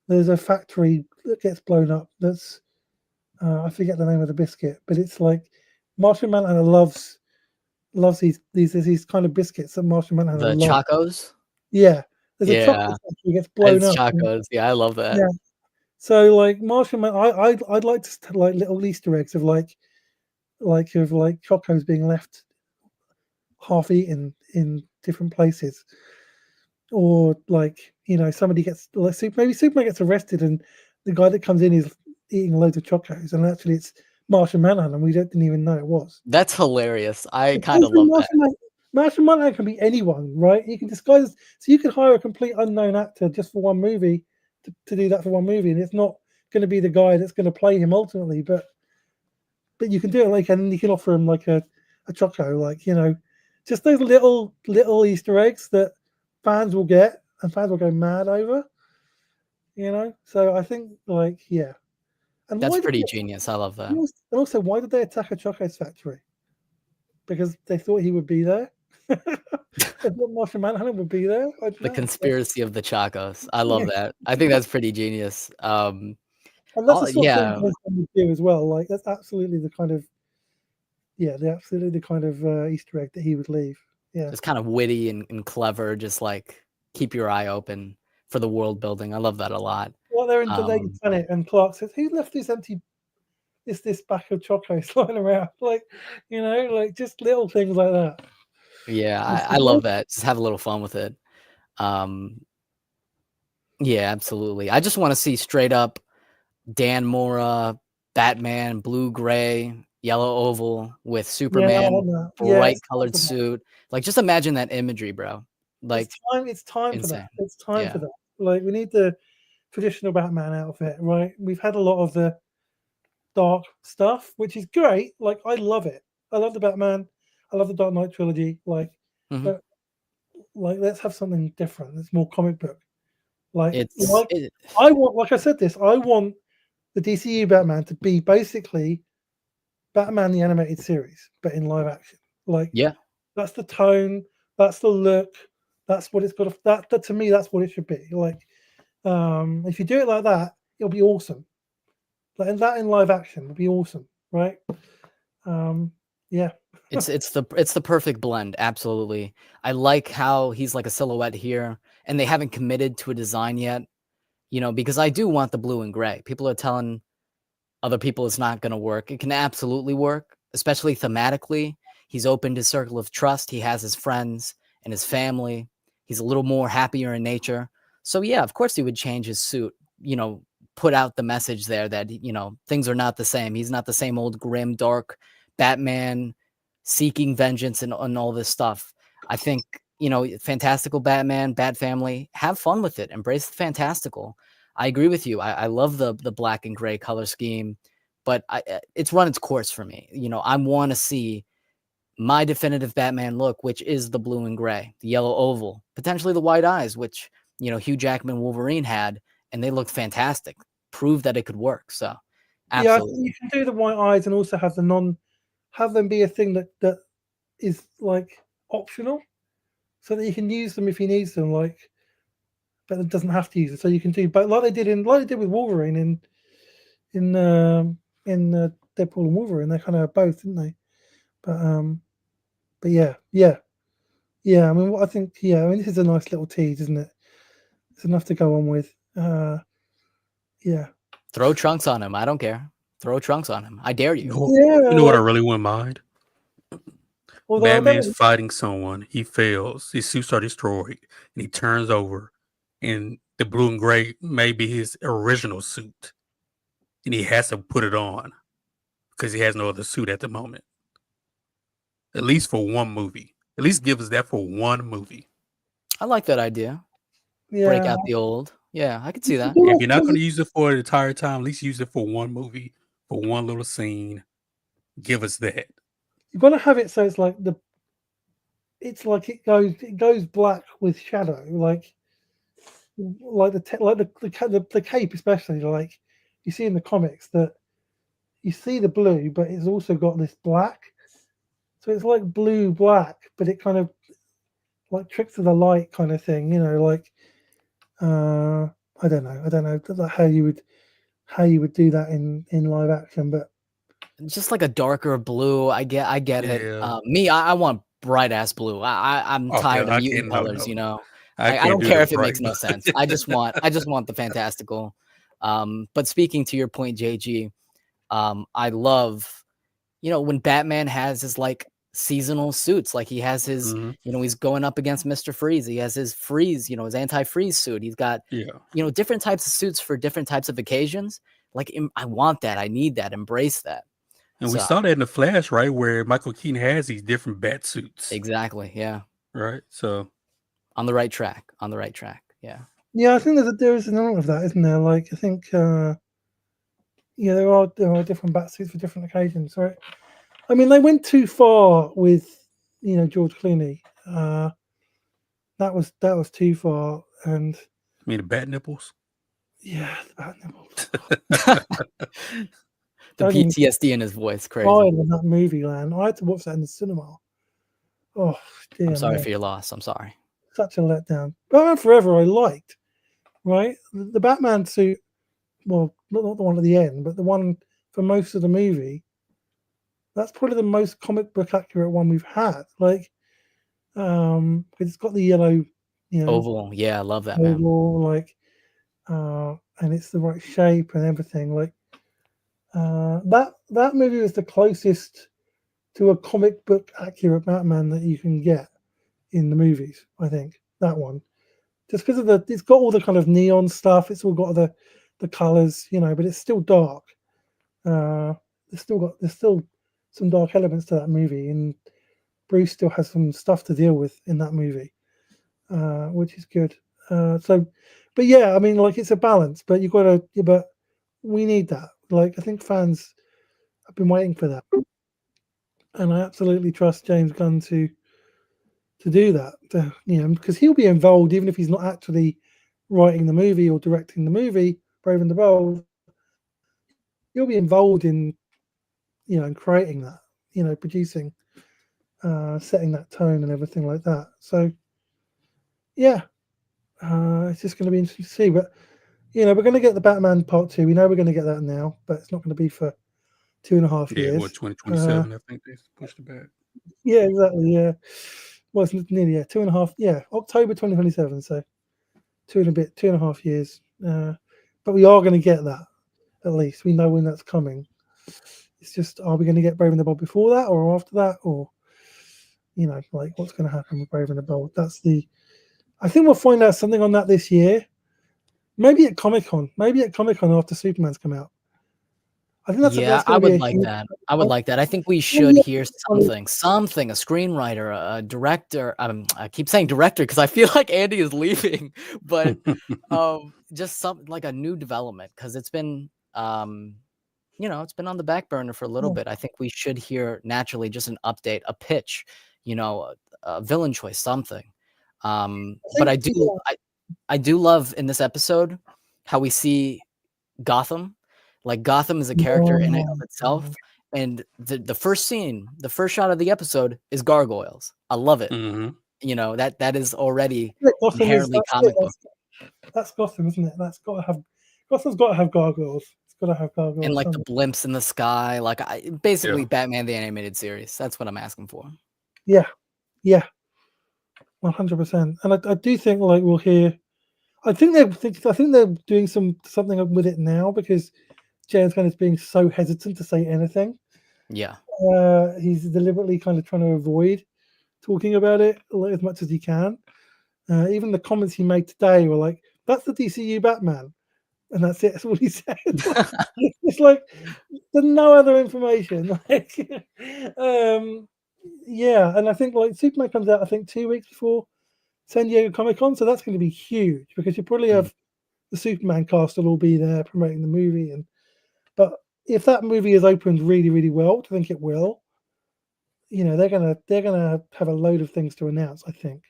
there's a factory that gets blown up. That's I forget the name of the biscuit, but it's like Martian Manhunter loves these kind of biscuits that Martian Manhunter loves. Chocos. Yeah, there's a chocolate factory gets blown up. Chocos. Yeah, I love that. Yeah. So like Martian Man, I'd like to like little Easter eggs of like chocos being left half eaten in different places, or like somebody gets maybe Superman gets arrested and the guy that comes in is eating loads of chocos and actually it's Martian Manhunter and we didn't even know it was. That's hilarious. I kind of love that. Martian Manhunter can be anyone, right? He can disguise, so you can hire a complete unknown actor just for one movie to do that for one movie, and it's not going to be the guy that's going to play him ultimately, but you can do it and you can offer him like a choco, just those little Easter eggs that fans will get and fans will go mad over, So I think and that's pretty genius. I love that. And also, why did they attack a Chocos factory? Because they thought he would be there. They thought Martian Manhunter would be there. The conspiracy of the Chocos. I love that. I think that's pretty genius. And that's the sort of thing they would do as well. Like that's absolutely the kind of Easter egg that he would leave. Yeah, it's kind of witty and clever. Just like keep your eye open for the world building. I love that a lot. Well, they're in the Naked Planet, and Clark says, "Who left this this back of chocos lying around?" Just little things like that. Yeah, I love that. Just have a little fun with it. Yeah, absolutely. I just want to see straight up Dan Mora, Batman, blue, gray, yellow oval with Superman, bright colored suit. Like, just imagine that imagery, bro. Like, it's time for that. It's time for that. Like, we need the traditional Batman outfit, right? We've had a lot of the dark stuff, which is great. Like, I love it. I love the Batman. I love the Dark Knight trilogy. But let's have something different. That's more comic book. I said this. I want the DCU Batman to be basically Batman the animated series, but in live action. That's the tone. That's the look. That's what it's got. That to me, that's what it should be. If you do it like that, it'll be awesome. And that in live action would be awesome, right? It's the perfect blend. Absolutely. I like how he's like a silhouette here, and they haven't committed to a design yet. Because I do want the blue and gray. People are telling other people it's not going to work. It can absolutely work, especially thematically. He's opened his circle of trust. He has his friends and his family. He's a little more happier in nature. So yeah, of course he would change his suit, put out the message there that, things are not the same. He's not the same old grim, dark Batman seeking vengeance and all this stuff. I think, fantastical Batman, Bat Family, have fun with it. Embrace the fantastical. I agree with you. I love the black and gray color scheme, but it's run its course for me. I want to see my definitive Batman look, which is the blue and gray, the yellow oval, potentially the white eyes, which, Hugh Jackman Wolverine had, and they looked fantastic. Proved that it could work. So, Yeah, I absolutely. think you can do the white eyes and also have have them be a thing that is like optional, so that you can use them if he needs them, like, but it doesn't have to use it. So you can do, but like they did with Wolverine in Deadpool and Wolverine, they kind of have both, didn't they? But yeah. I mean, I think, this is a nice little tease, isn't it? It's enough to go on with. Yeah. Throw Trunks on him. I don't care. Throw Trunks on him. I dare you. You know what I really wouldn't mind? Although I Batman's don't- fighting someone, he fails, his suits are destroyed, and he turns over, and the blue and gray may be his original suit, and he has to put it on because he has no other suit at the moment. At least for one movie. At least give us that for one movie. I like that idea. yeah. Break out the old. Yeah, I could see that. If you're not going to use it for the entire time, at least use it for one movie, for one little scene. Give us that. You've got to have it so it's like it goes black with shadow, like the cape, especially, like you see in the comics, that you see the blue, but it's also got this black, so it's like blue black, but it kind of like tricks of the light kind of thing, like I don't know how you would do that in live action, but Just like a darker blue. I get it. Yeah. Me, I want bright ass blue. I'm Okay, tired I of mutant can't- no, colors. no. I can't don't do care the if it makes no bright- sense. I just want the fantastical. But speaking to your point, JG, I love, when Batman has his like seasonal suits, like he has his, Mhm. he's going up against Mr. Freeze. He has his freeze, his anti-freeze suit. He's got, Yeah. different types of suits for different types of occasions. Like, I want that. I need that. Embrace that. And we So- saw that in the Flash, right? Where Michael Keaton has these different bat suits. Exactly. Yeah. Right. So On the right track. Yeah. yeah, I think there is an element of that, isn't there? Like, I think there are different bat suits for different occasions, right? I mean, they went too far with George Clooney. That was too far, and I mean the bat nipples. yeah, the bat nipples. The I mean, PTSD in his voice. Crazy. Fine in that movie land. I had to watch that in the cinema. Oh, dear. I'm sorry me. for your loss. I'm sorry. Such a letdown. Batman Forever, I liked. Right, the Batman suit. Well, not the one at the end, but the one for most of the movie. That's probably the most comic book accurate one we've had. Like, it's got the yellow, Oval. Yeah, I love that, man. oval, like, and it's the right shape and everything. Like, that movie was the closest to a comic book accurate Batman that you can get in the movies. I think that one, just because of it's got all the kind of neon stuff. It's all got the colors, but it's still dark. There's still some dark elements to that movie, and Bruce still has some stuff to deal with in that movie, which is good. But yeah, I mean, like, it's a balance, but but we need that. Like, I think fans have been waiting for that, and I absolutely trust James Gunn to do that. Because he'll be involved even if he's not actually writing the movie or directing the movie. Brave and the Bold, he'll be involved in in creating that, producing, setting that tone and everything like that. So yeah, it's just going to be interesting to see. But we're going to get the Batman Part 2. We know we're going to get that now, but it's not going to be for 2.5 years. Yeah, what 2027? I think they pushed it back. Yeah, exactly. Yeah, well, it's nearly 2.5. Yeah, October 2027. So 2.5 years. But we are going to get that. At least we know when that's coming. It's just, are we going to get Brave and the Bold before that or after that, or like, what's going to happen with Brave and the Bold? I think we'll find out something on that this year. Maybe at Comic-Con. After Superman's come out. I think that's I would be like huge- that. I would like that. I think we should hear something, a screenwriter, a director. I keep saying director because I feel like Andy is leaving, but just something like a new development, because it's been, it's been on the back burner for a little bit. I think we should hear naturally just an update, a pitch, a villain choice, something. But I do love in this episode how we see Gotham. Like Gotham is a character in and of itself. And the first scene, the first shot of the episode is gargoyles. I love it. That is already inherently comic book. That's Gotham, isn't it? Gotham's got to have gargoyles. It's got to have gargoyles. And like the blimps in the sky, like basically Batman the Animated Series. That's what I'm asking for. Yeah, 100%. And I do think like we'll hear. I think they're doing something with it now because James Gunn is being so hesitant to say anything. Yeah, he's deliberately kind of trying to avoid talking about it like, as much as he can. Even the comments he made today were like, "That's the DCU Batman," and that's it. That's what he said. It's like there's no other information. Yeah, and I think like Superman comes out, I think 2 weeks before San Diego Comic-Con, so that's going to be huge because you probably have the Superman cast will all be there promoting the movie, but if that movie is opened really, really well, I think it will. They're gonna have a load of things to announce. I think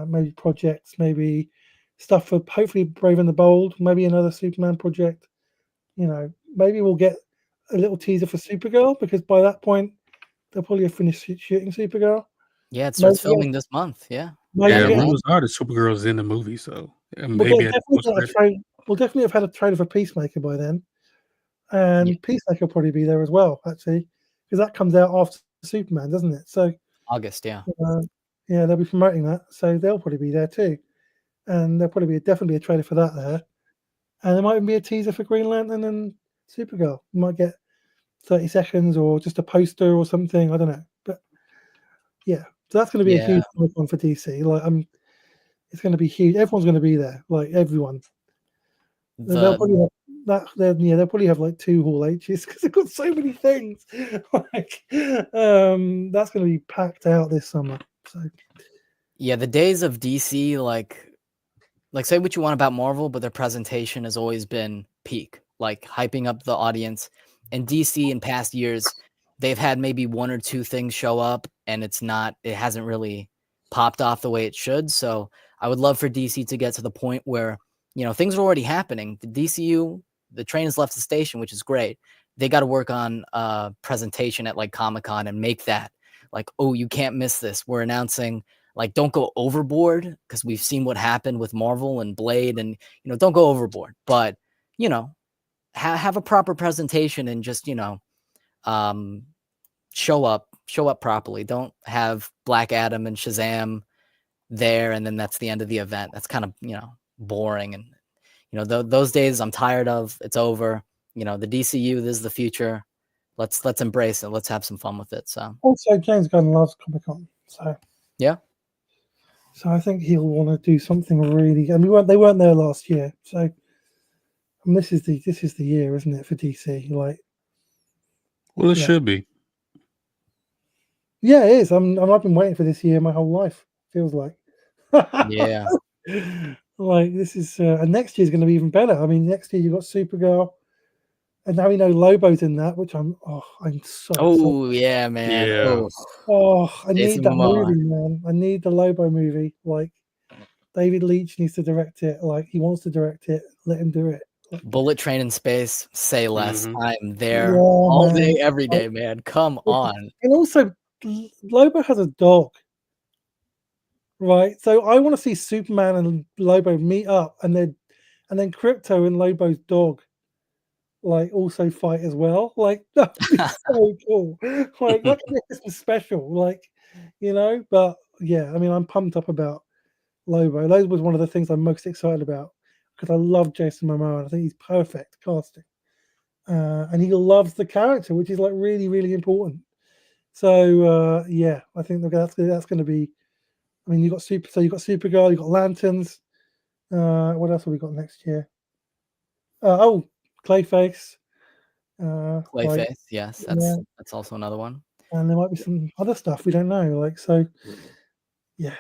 maybe projects, maybe stuff for hopefully Brave and the Bold, maybe another Superman project. Maybe we'll get a little teaser for Supergirl because by that point they'll probably have finished shooting Supergirl. Yeah, it starts filming this month. Yeah. Rumors are that Supergirl's in the movie, so maybe we'll definitely have had a trailer for Peacemaker by then, and Peacemaker will probably be there as well, actually, because that comes out after Superman, doesn't it? So August, yeah. They'll be promoting that, so they'll probably be there too, and there'll probably definitely a trailer for that there, and there might even be a teaser for Green Lantern and Supergirl. You might get 30 seconds or just a poster or something. I don't know, but yeah. So that's going to be a huge one for DC. Like, it's going to be huge. Everyone's going to be there. Like everyone. They'll probably have that. They'll probably have like 2 Hall H's because they've got so many things. That's going to be packed out this summer. So yeah, the days of DC, like say what you want about Marvel, but their presentation has always been peak, like hyping up the audience. And DC in past years, they've had maybe 1 or 2 things show up and it hasn't really popped off the way it should. So I would love for DC to get to the point where, things are already happening. The DCU, the train has left the station, which is great. They got to work on presentation at like Comic-Con and make that like, oh, you can't miss this. We're announcing like, don't go overboard because we've seen what happened with Marvel and Blade and, don't go overboard, but, have a proper presentation and just, show up properly. Don't have Black Adam and Shazam there and then that's the end of the event. That's kind of boring, and those days I'm tired of. It's over. The DCU, this is the future. Let's embrace it. Let's have some fun with it. So also James Gunn loves Comic-Con, so yeah, so I think he'll want to do something really. I mean, they weren't there last year, so this is the year, isn't it, for DC? Like, well, it should be. Yeah, it is. I've been waiting for this year my whole life. Feels like. Yeah. Like this is, and next year's going to be even better. I mean, next year you've got Supergirl, and now we know Lobo's in that, which I'm so. Oh yeah, man. Yeah. I need that movie, man. I need the Lobo movie. Like, David Leitch needs to direct it. Like, he wants to direct it. Let him do it. Bullet Train in space. Say less. I'm there all day, every day, man. Come on. And also, Lobo has a dog, right? So I want to see Superman and Lobo meet up, and then Crypto and Lobo's dog, like, also fight as well. Like, that'd be so cool. Like, that could be a Christmas special, like, But yeah, I mean, I'm pumped up about Lobo. Lobo was one of the things I'm most excited about because I love Jason Momoa. And I think he's perfect casting, and he loves the character, which is like really, really important. So yeah, I think that's going to be. I mean, you've got Supergirl, you've got Lanterns. What else have we got next year? Clayface. Clayface, yes, that's also another one. And there might be some other stuff we don't know. Like, so, yeah.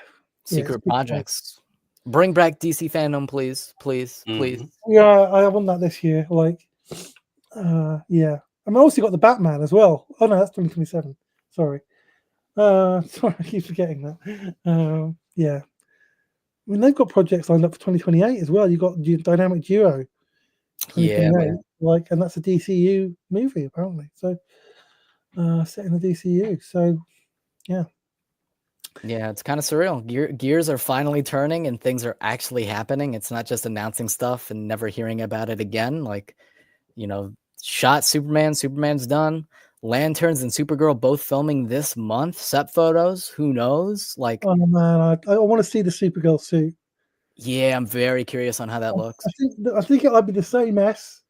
Secret projects. Bring back DC fandom, please. Yeah, I want that this year. Like, Yeah. I mean, also got the Batman as well. Oh no, that's 2027. Sorry. Sorry, I keep forgetting that. Yeah. I mean, they've got projects lined up for 2028 as well. You've got Dynamic Duo Yeah, 2028, man. like, and that's a DCU movie apparently. So, set in the DCU. So, yeah. Yeah, it's kind of surreal. Gears are finally turning and things are actually happening. It's not just announcing stuff and never hearing about it again. Like, shot Superman. Superman's done. Lanterns and Supergirl both filming this month. Set photos. Who knows? Like, Oh man, I want to see the Supergirl suit. yeah, I'm very curious on how that looks. I think it'll be the same mess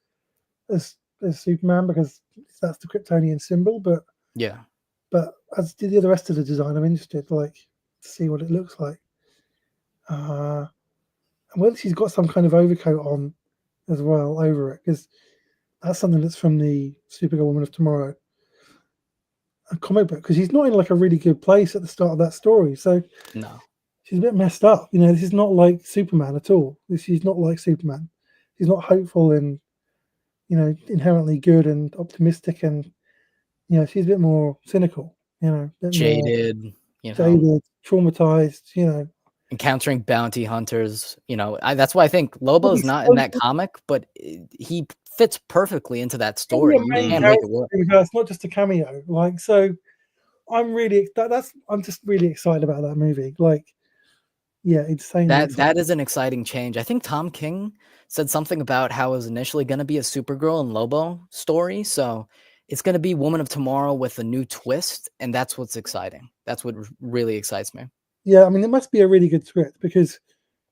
as Superman because that's the Kryptonian symbol. Yeah. But as to the rest of the design, I'm interested, like, to see what it looks like. And whether she's got some kind of overcoat on as well over it, because that's something that's from the Supergirl Woman of Tomorrow, a comic book. Because she's not in like a really good place at the start of that story, so No. she's a bit messed up. This is not like Superman at all. She's not like Superman. She's not hopeful and inherently good and optimistic, and she's a bit more cynical. A bit Jaded. more jaded, traumatized. Encountering bounty hunters. That's why I think Lobo's not in that comic, but he fits perfectly into that story. You can't make it work. It's not just a cameo. Like, so I'm just really excited about that movie. Like, yeah, insanely That is an exciting change. I think Tom King said something about how it was initially going to be a Supergirl and Lobo story. So it's going to be Woman of Tomorrow with a new twist. And that's what's exciting. That's what really excites me. Yeah, I mean, it must be a really good script because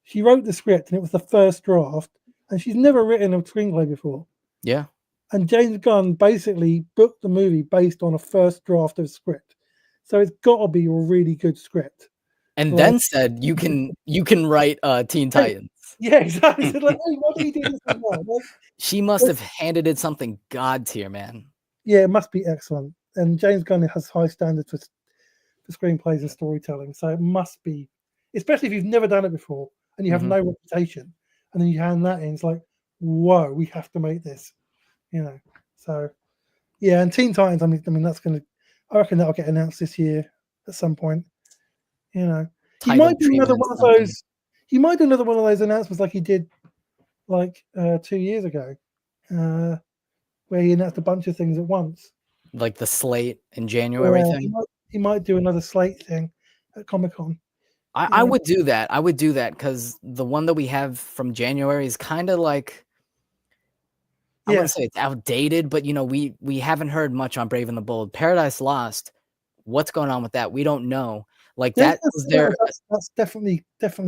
she wrote the script and it was the first draft, and she's never written a screenplay before. Yeah. And James Gunn basically booked the movie based on a first draft of script. So it's got to be a really good script. And then said, you can write Teen Titans. Yeah, exactly. So like, hey, why do you do this as well? Like, she must have handed it something god tier, man. Yeah, it must be excellent. And James Gunn has high standards for screenplays and storytelling. So it must be, especially if you've never done it before and you have no reputation, and then you hand that in, it's like, whoa, we have to make this. So yeah, and Teen Titans, I mean I reckon that'll get announced this year at some point. He might do another one of those. He might do another one of those announcements like he did like 2 years ago, where he announced a bunch of things at once. Like the slate in January thing. He might do another slate thing at Comic-Con. I would do that. I would do that because the one that we have from January is kind of like, I wouldn't say it's outdated, but we haven't heard much on Brave and the Bold. Paradise Lost, what's going on with that? We don't know. Like that was their. That's definitely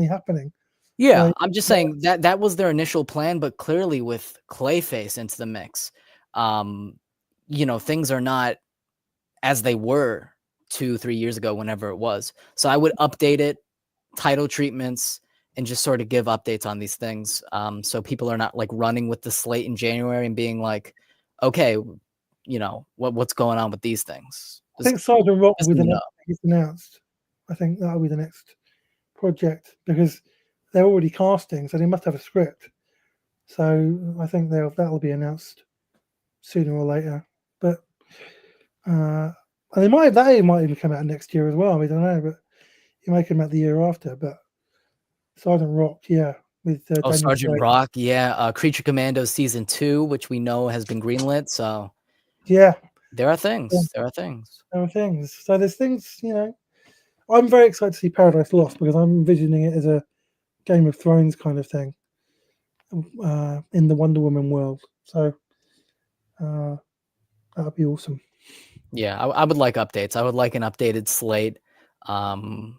happening. Yeah, like, I'm just saying that was their initial plan, but clearly with Clayface into the mix, things are not as they were 2-3 years ago, whenever it was. So I would update it, title treatments, and just sort of give updates on these things. So people are not like running with the slate in January and being like, okay, what's going on with these things? I think Sergeant Rock will be the next thing announced. I think that'll be the next project because they're already casting, so they must have a script. So I think that'll be announced sooner or later. But and that might even come out next year as well. We don't know, but it might come out the year after. But Sergeant Rock, yeah, with Sergeant Rock, yeah, Creature Commandos season 2, which we know has been greenlit. So yeah, there are things. Yeah. There are things. There are things. So there's things. I'm very excited to see Paradise Lost because I'm envisioning it as a Game of Thrones kind of thing in the Wonder Woman world. So that would be awesome. Yeah, I would like updates. I would like an updated slate, and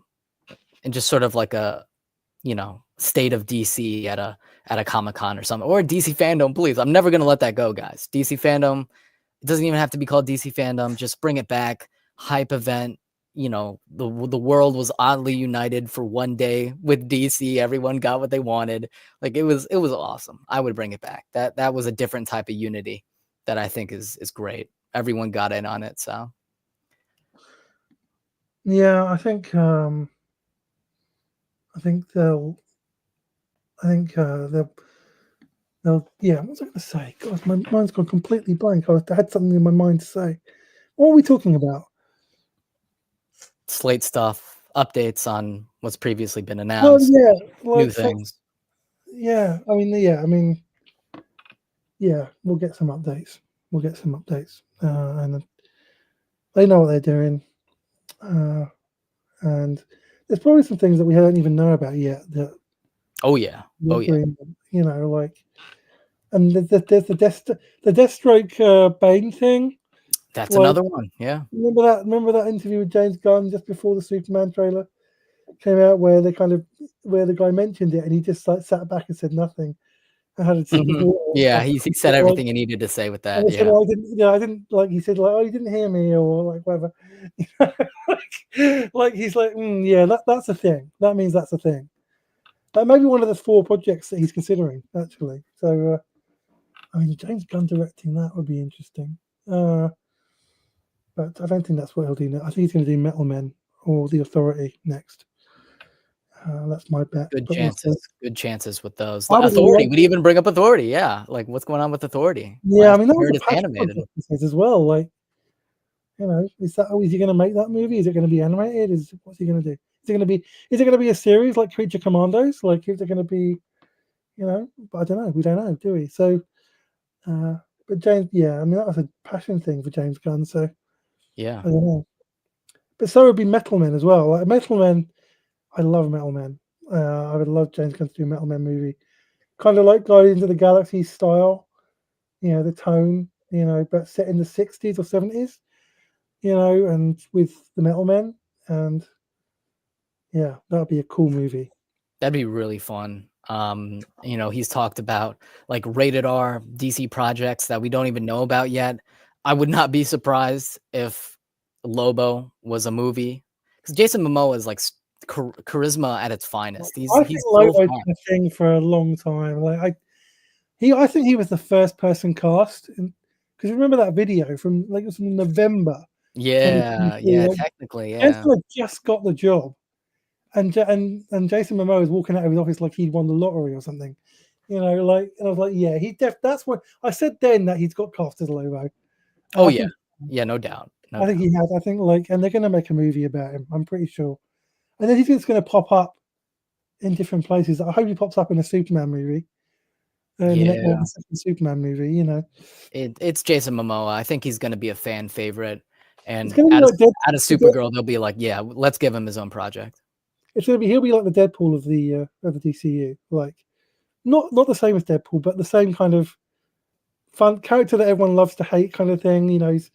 just sort of like a, state of DC at a Comic-Con or something, or a DC fandom, please. I'm never gonna let that go, guys. DC fandom, it doesn't even have to be called DC fandom. Just bring it back. Hype event. The world was oddly united for one day with DC. Everyone got what they wanted. Like it was awesome. I would bring it back. That was a different type of unity that I think is great. Everyone got in on it. So yeah, I think they'll Yeah, what was I going to say? God, my mind's gone completely blank. I had something in my mind to say. What are we talking about? Slate stuff, updates on what's previously been Oh announced, yeah, new like things. yeah. We'll get some updates. And they know what they're doing. And there's probably some things that we don't even know about yet that Oh yeah. you know, like, and there's the Deathstroke Bane thing. That's Like, another one. Yeah. Remember that interview with James Gunn just before the Superman trailer came out, where the guy mentioned it and he just like sat back and said nothing and had a sip of water and Yeah, stuff. he said everything he needed to say with that. And he said, Yeah. "Oh, I didn't like." He said, "Like, oh, you didn't hear me," or like whatever. like he's like, "Yeah, that's a thing. That means that's a thing." That may be one of the 4 projects that he's considering, actually. So, I mean, James Gunn directing that would be interesting. But I don't think that's what he'll do. I think he's going to do Metal Men or The Authority next. That's my bet. Good chances with those. I would Authority. love- We'd even bring up Authority. Yeah. Like what's going on with Authority? Yeah, I Last mean, that we was heard a it's passion animated. project as well. Like, you know, is he going to make that movie? Is it going to be animated? What's he going to do? Is it going to be a series like Creature Commandos? Like, is it going to be, you know? But I don't know. We don't know, do we? So, but James, yeah, I mean, that was a passion thing for James Gunn. So, Yeah. I don't know. But so would be Metal Men as well. Like Metal Men, I love Metal Men. I would love James Gunn to do a Metal Men movie, kind of like Guardians of the Galaxy style. You know, the tone. You know, but set in the 60s or 70s. You know, and with the Metal Men, and yeah, that would be a cool movie. That'd be really fun. You know, he's talked about like rated R DC projects that we don't even know about yet. I would not be surprised if Lobo was a movie, because Jason Momoa is like charisma at its finest. I think He's so Lobo's fun. been a thing for a long time. Like I think he was the first person cast, because remember that video from like it was from November. Yeah, 2023, like, technically, yeah. Jensen had just got the job, and Jason Momoa was walking out of his office like he'd won the lottery or something. You know, like, and I was like, yeah, that's what I said then, that he's got cast as Lobo. Oh yeah, no doubt. I think he has. I think like, and they're going to make a movie about him. I'm pretty sure. And then he's just going to pop up in different places. I hope he pops up in a Superman movie. The next Superman movie, you know. It's Jason Momoa. I think he's going to be a fan favorite, and It's gonna be like out of Supergirl, they'll be like, yeah, let's give him his own project. he'll be like the Deadpool of the DCU, like not the same as Deadpool, but the same kind of fun character that everyone loves to hate kind of thing. You know, he's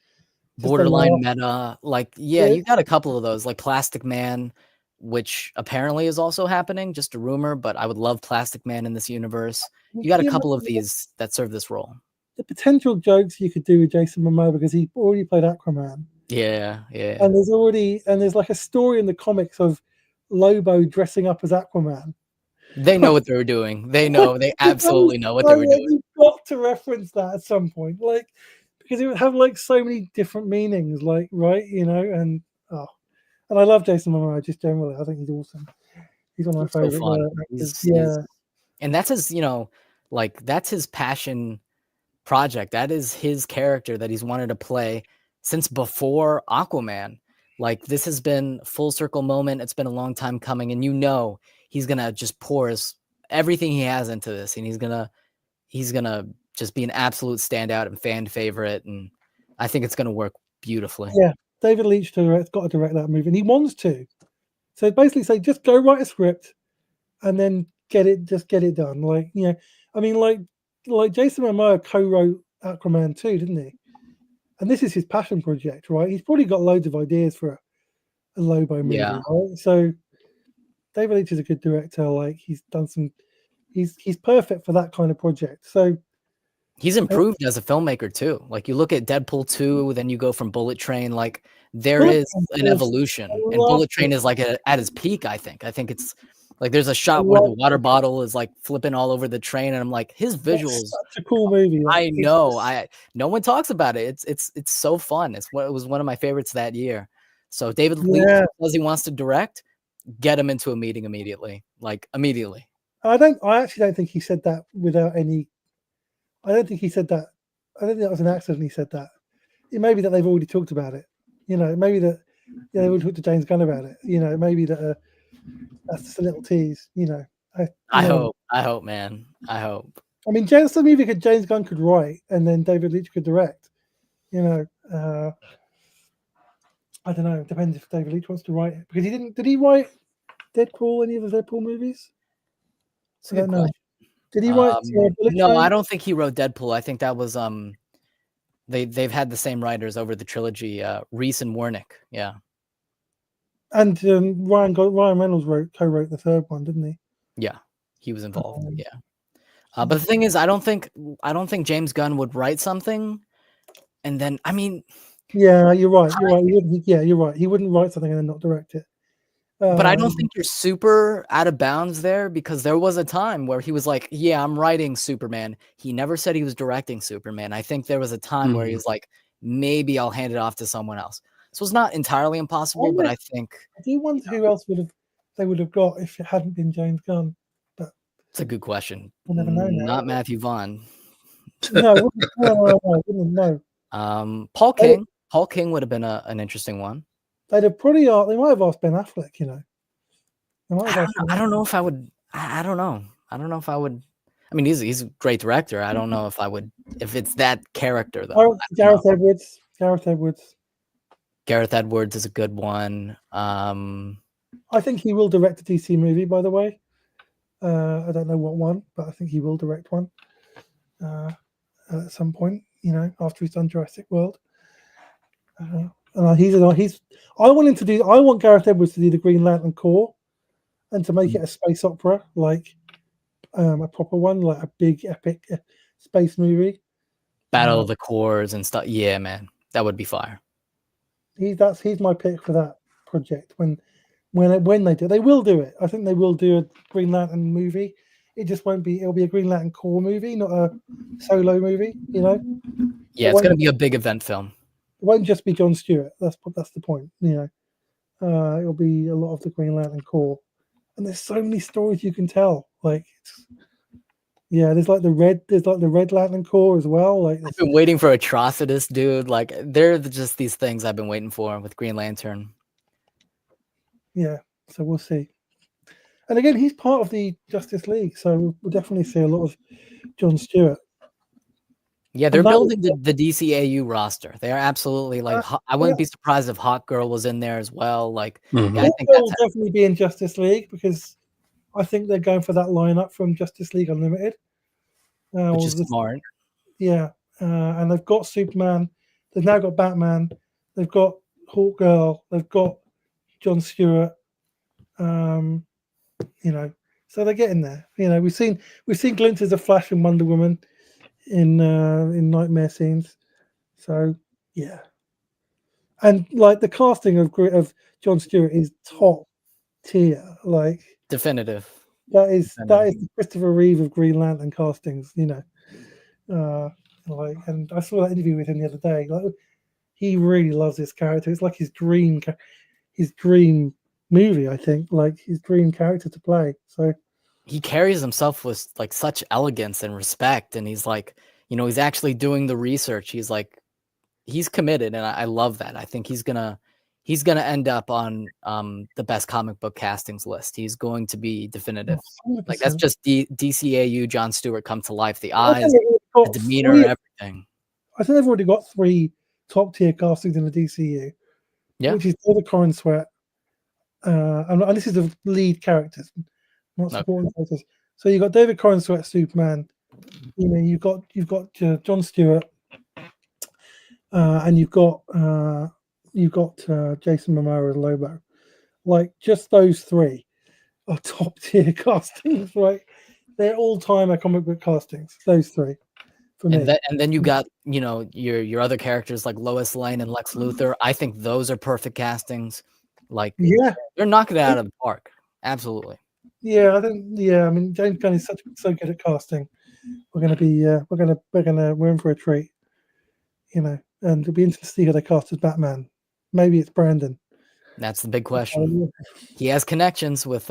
just Borderline meta, like you got a couple of those, like Plastic Man, which apparently is also happening. Just a rumor, but I would love Plastic Man in this universe. You got a couple of these that serve this role. The potential jokes you could do with Jason Momoa, because he already played Aquaman. Yeah. And there's like a story in the comics of Lobo dressing up as Aquaman. They know what they were doing. They absolutely know what they were doing. You've got to reference that at some point, like, because it would have like so many different meanings, like, right, you know, and I love Jason Momoa just generally. I think he's awesome. He's one of my favorite actors. And that's his, like that's his passion project. That is his character that he's wanted to play since before Aquaman. Like, this has been full circle moment. It's been a long time coming, and he's gonna just pour everything he has into this, and he's gonna just be an absolute standout and fan favorite, and I think it's gonna work beautifully. Yeah, David Leitch got to direct that movie, and he wants to. So basically, say just go write a script, and then get it done. Like, you know, I mean, like Jason Momoa co-wrote Aquaman 2, didn't he? And this is his passion project, right? He's probably got loads of ideas for a Lobo movie, right? So David Leitch is a good director. Like, he's done he's perfect for that kind of project. So he's improved as a filmmaker too. Like, you look at Deadpool 2, then you go from Bullet Train. Like, there is an evolution, and Bullet Train is like at his peak. I think it's like there's a shot where the water bottle is like flipping all over the train, and I'm like, his visuals. Such a cool movie. I know. No one talks about it. It's so fun. It was one of my favorites that year. So David Leitch says he wants to direct. Get him into a meeting immediately. Like, immediately. I actually don't think he said that without any I don't think he said that. I don't think that was an accident. He said that. It may be that they've already talked about it. Maybe that they would talk to James Gunn about it. Maybe that that's just a little tease. I hope, man. I hope. I mean, James, the movie James Gunn could write, and then David Leitch could direct. I don't know. It depends if David Leitch wants to write it, because he didn't. Did he write Deadpool? Any of the Deadpool movies? I don't know. Did he write? No, I don't think he wrote Deadpool. I think that was they've had the same writers over the trilogy, Reese and Warnick. Yeah. And Ryan Reynolds co-wrote the third one, didn't he? Yeah, he was involved. Yeah. But the thing is, I don't think James Gunn would write something, and then yeah, you're right. You're right. He wouldn't write something and then not direct it. But I don't think you're super out of bounds there, because there was a time where he was like, yeah, I'm writing Superman. He never said he was directing Superman. I think there was a time where he was like, maybe I'll hand it off to someone else. So it's not entirely impossible, but I think... I do wonder who else they would have got if it hadn't been James Gunn. But it's a good question. We'll never know now. Not Matthew Vaughn. No, wouldn't know. Paul King. Paul King would have been an interesting one. They'd have probably they might have asked Ben Affleck, I don't know if I would. I don't know. I don't know if I would. I mean, he's a great director. I don't know if I would, if it's that character though. Gareth Edwards. Gareth Edwards is a good one. I think he will direct a DC movie, by the way. I don't know what one, but I think he will direct one at some point, after he's done Jurassic World. I want Gareth Edwards to do the Green Lantern Corps and to make it a space opera, like a proper one, like a big epic space movie. Battle of the Corps and stuff. Yeah, man, that would be fire. He's my pick for that project. When they do, they will do it. I think they will do a Green Lantern movie. It just won't be. It'll be a Green Lantern Corps movie, not a solo movie. Yeah, it's going to be a big event film. It won't just be John Stewart. That's the point. It'll be a lot of the Green Lantern Corps, and there's so many stories you can tell. There's like the Red Lantern Corps as well. I've been waiting for Atrocitus, dude. Like, they're just these things I've been waiting for with Green Lantern. Yeah, so we'll see. And again, he's part of the Justice League, so we'll definitely see a lot of John Stewart. Yeah, they're building the DCAU roster. They are absolutely I wouldn't be surprised if Hawkgirl was in there as well. I think will definitely be in Justice League, because I think they're going for that lineup from Justice League Unlimited, which is smart. Yeah, and they've got Superman. They've now got Batman. They've got Hawkgirl. They've got John Stewart. So they're getting there. We've seen glimpses of Flash and Wonder Woman in nightmare scenes. So yeah, and the casting of John Stewart is top tier. Definitive. That is the Christopher Reeve of Green Lantern castings. And I saw that interview with him the other day. He really loves this character. It's like his dream movie. I think his dream character to play. So he carries himself with such elegance and respect, and he's he's actually doing the research. He's committed, and I love that. I think he's gonna end up on the best comic book castings list. He's going to be definitive. 100%. That's just DCAU John Stewart come to life. The eyes, the demeanor, everything. I think they've already got 3 top tier castings in the DCU. Yeah, which is all the Corenswet. And this is the lead characters, not supporting characters. So you've got David Corenswet, Superman. You've got John Stewart, and you've got Jason Momoa as Lobo. Just those 3 are top tier castings, right? They're all timer comic book castings. Those 3 for me. And then you got your other characters like Lois Lane and Lex Luthor. I think those are perfect castings. They're knocking it out of the park. Absolutely. Yeah, I think. Yeah, I mean, James Gunn is so good at casting. We're in for a treat. And it'll be interesting to see who they cast as Batman. Maybe it's Brandon. That's the big question. He has connections with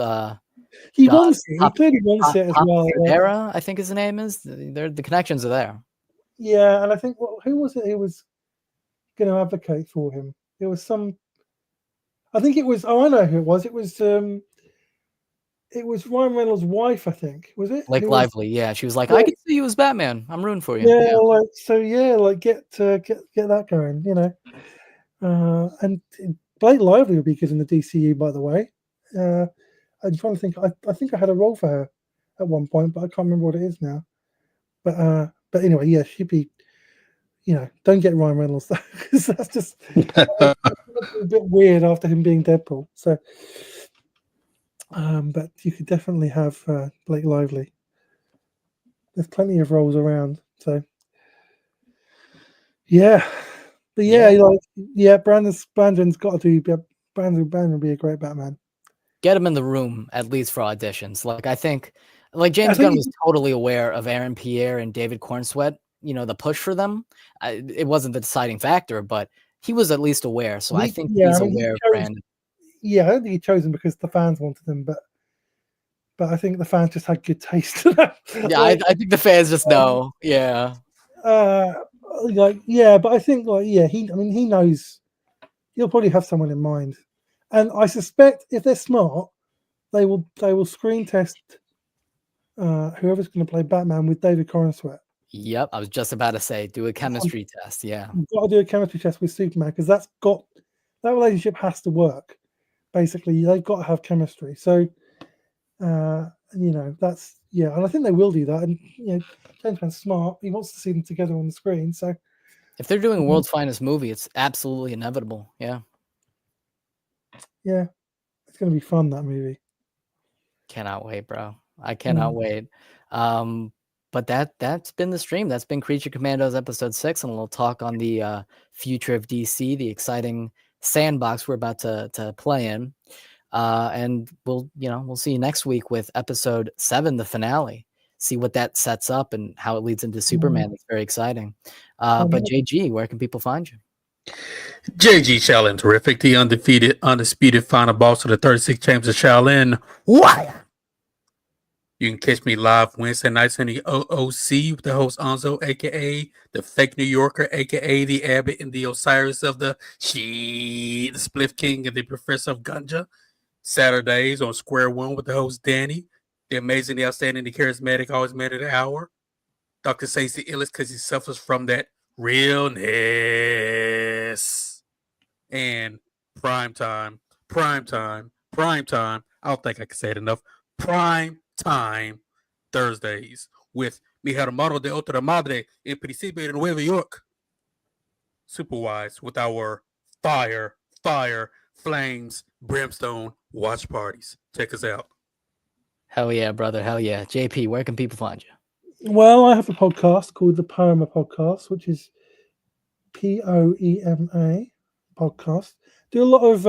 He John wants it. He clearly wants it as well. Era, I think his name is. The connections are there. Yeah, and I think who was it who was going to advocate for him? It was some. I think it was. Oh, I know who it was. It was. It was Ryan Reynolds' wife. I think was it. Blake Who was- Lively. Yeah, she was like, I can see you as Batman. I'm rooting for you. Yeah, like so. Yeah, like get that going. You know, and Blake Lively would be good in the DCU. By the way, I'm trying to think. I think I had a role for her at one point, but I can't remember what it is now. But anyway, yeah, she'd be. You know, don't get Ryan Reynolds because that's just a bit weird after him being Deadpool. So, but you could definitely have Blake Lively. There's plenty of roles around. So, yeah, but Brandon's got to do. Brandon would be a great Batman. Get him in the room at least for auditions. Like I think James Gunn was totally aware of Aaron Pierre and David Corenswet. You know, the push for them. It wasn't the deciding factor, but he was at least aware. So I think he's aware of Brandon. Yeah, I don't think he chose him because the fans wanted him, but I think the fans just had good taste. Yeah, I think the fans just know. Yeah. But I think he knows he'll probably have someone in mind, and I suspect if they're smart, they will screen test whoever's going to play Batman with David Corenswet. Yep, I was just about to say, do a chemistry test. Yeah, you've got to do a chemistry test with Superman because that relationship has to work. Basically, they've got to have chemistry. So, that's and I think they will do that. And James Gunn's smart; he wants to see them together on the screen. So, if they're doing World's Finest movie, it's absolutely inevitable. Yeah, it's going to be fun, that movie. Cannot wait, bro. I cannot wait. But that's been the stream. That's been Creature Commandos episode 6, and a little talk on the future of DC, the exciting sandbox we're about to play in. And we'll see you next week with episode 7, the finale. See what that sets up and how it leads into Superman. It's very exciting. But JG, where can people find you? JG Shaolin Terrific, the undisputed final boss of the 36 Chambers of Shaolin. Wow! You can catch me live Wednesday nights in the OOC with the host Anzo, aka the fake New Yorker, aka the Abbott and the Osiris of the Spliff King and the Professor of Ganja. Saturdays on Square One with the host Danny, the amazing, the outstanding, the charismatic, always man of the hour. Dr. says the illest because he suffers from that realness. And prime time. I don't think I can say it enough. Prime time Thursdays with Mi Hermano de Otra Madre en Principio de Nueva York. Superwise with our fire, flames, brimstone watch parties. Check us out. Hell yeah, brother. Hell yeah. JP, where can people find you? Well, I have a podcast called the Poema Podcast, which is POEMA podcast. Do a lot of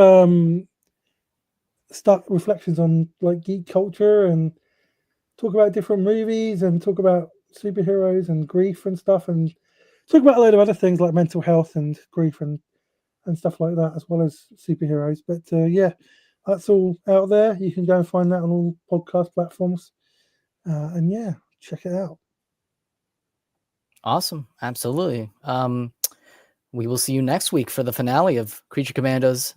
reflections on like geek culture and talk about different movies and talk about superheroes and grief and stuff, and talk about a load of other things like mental health and grief and stuff like that, as well as superheroes. But that's all out there. You can go and find that on all podcast platforms. And check it out. Awesome. Absolutely. We will see you next week for the finale of Creature Commandos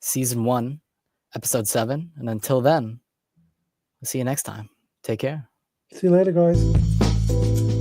Season 1, Episode 7. And until then, we'll see you next time. Take care. See you later, guys.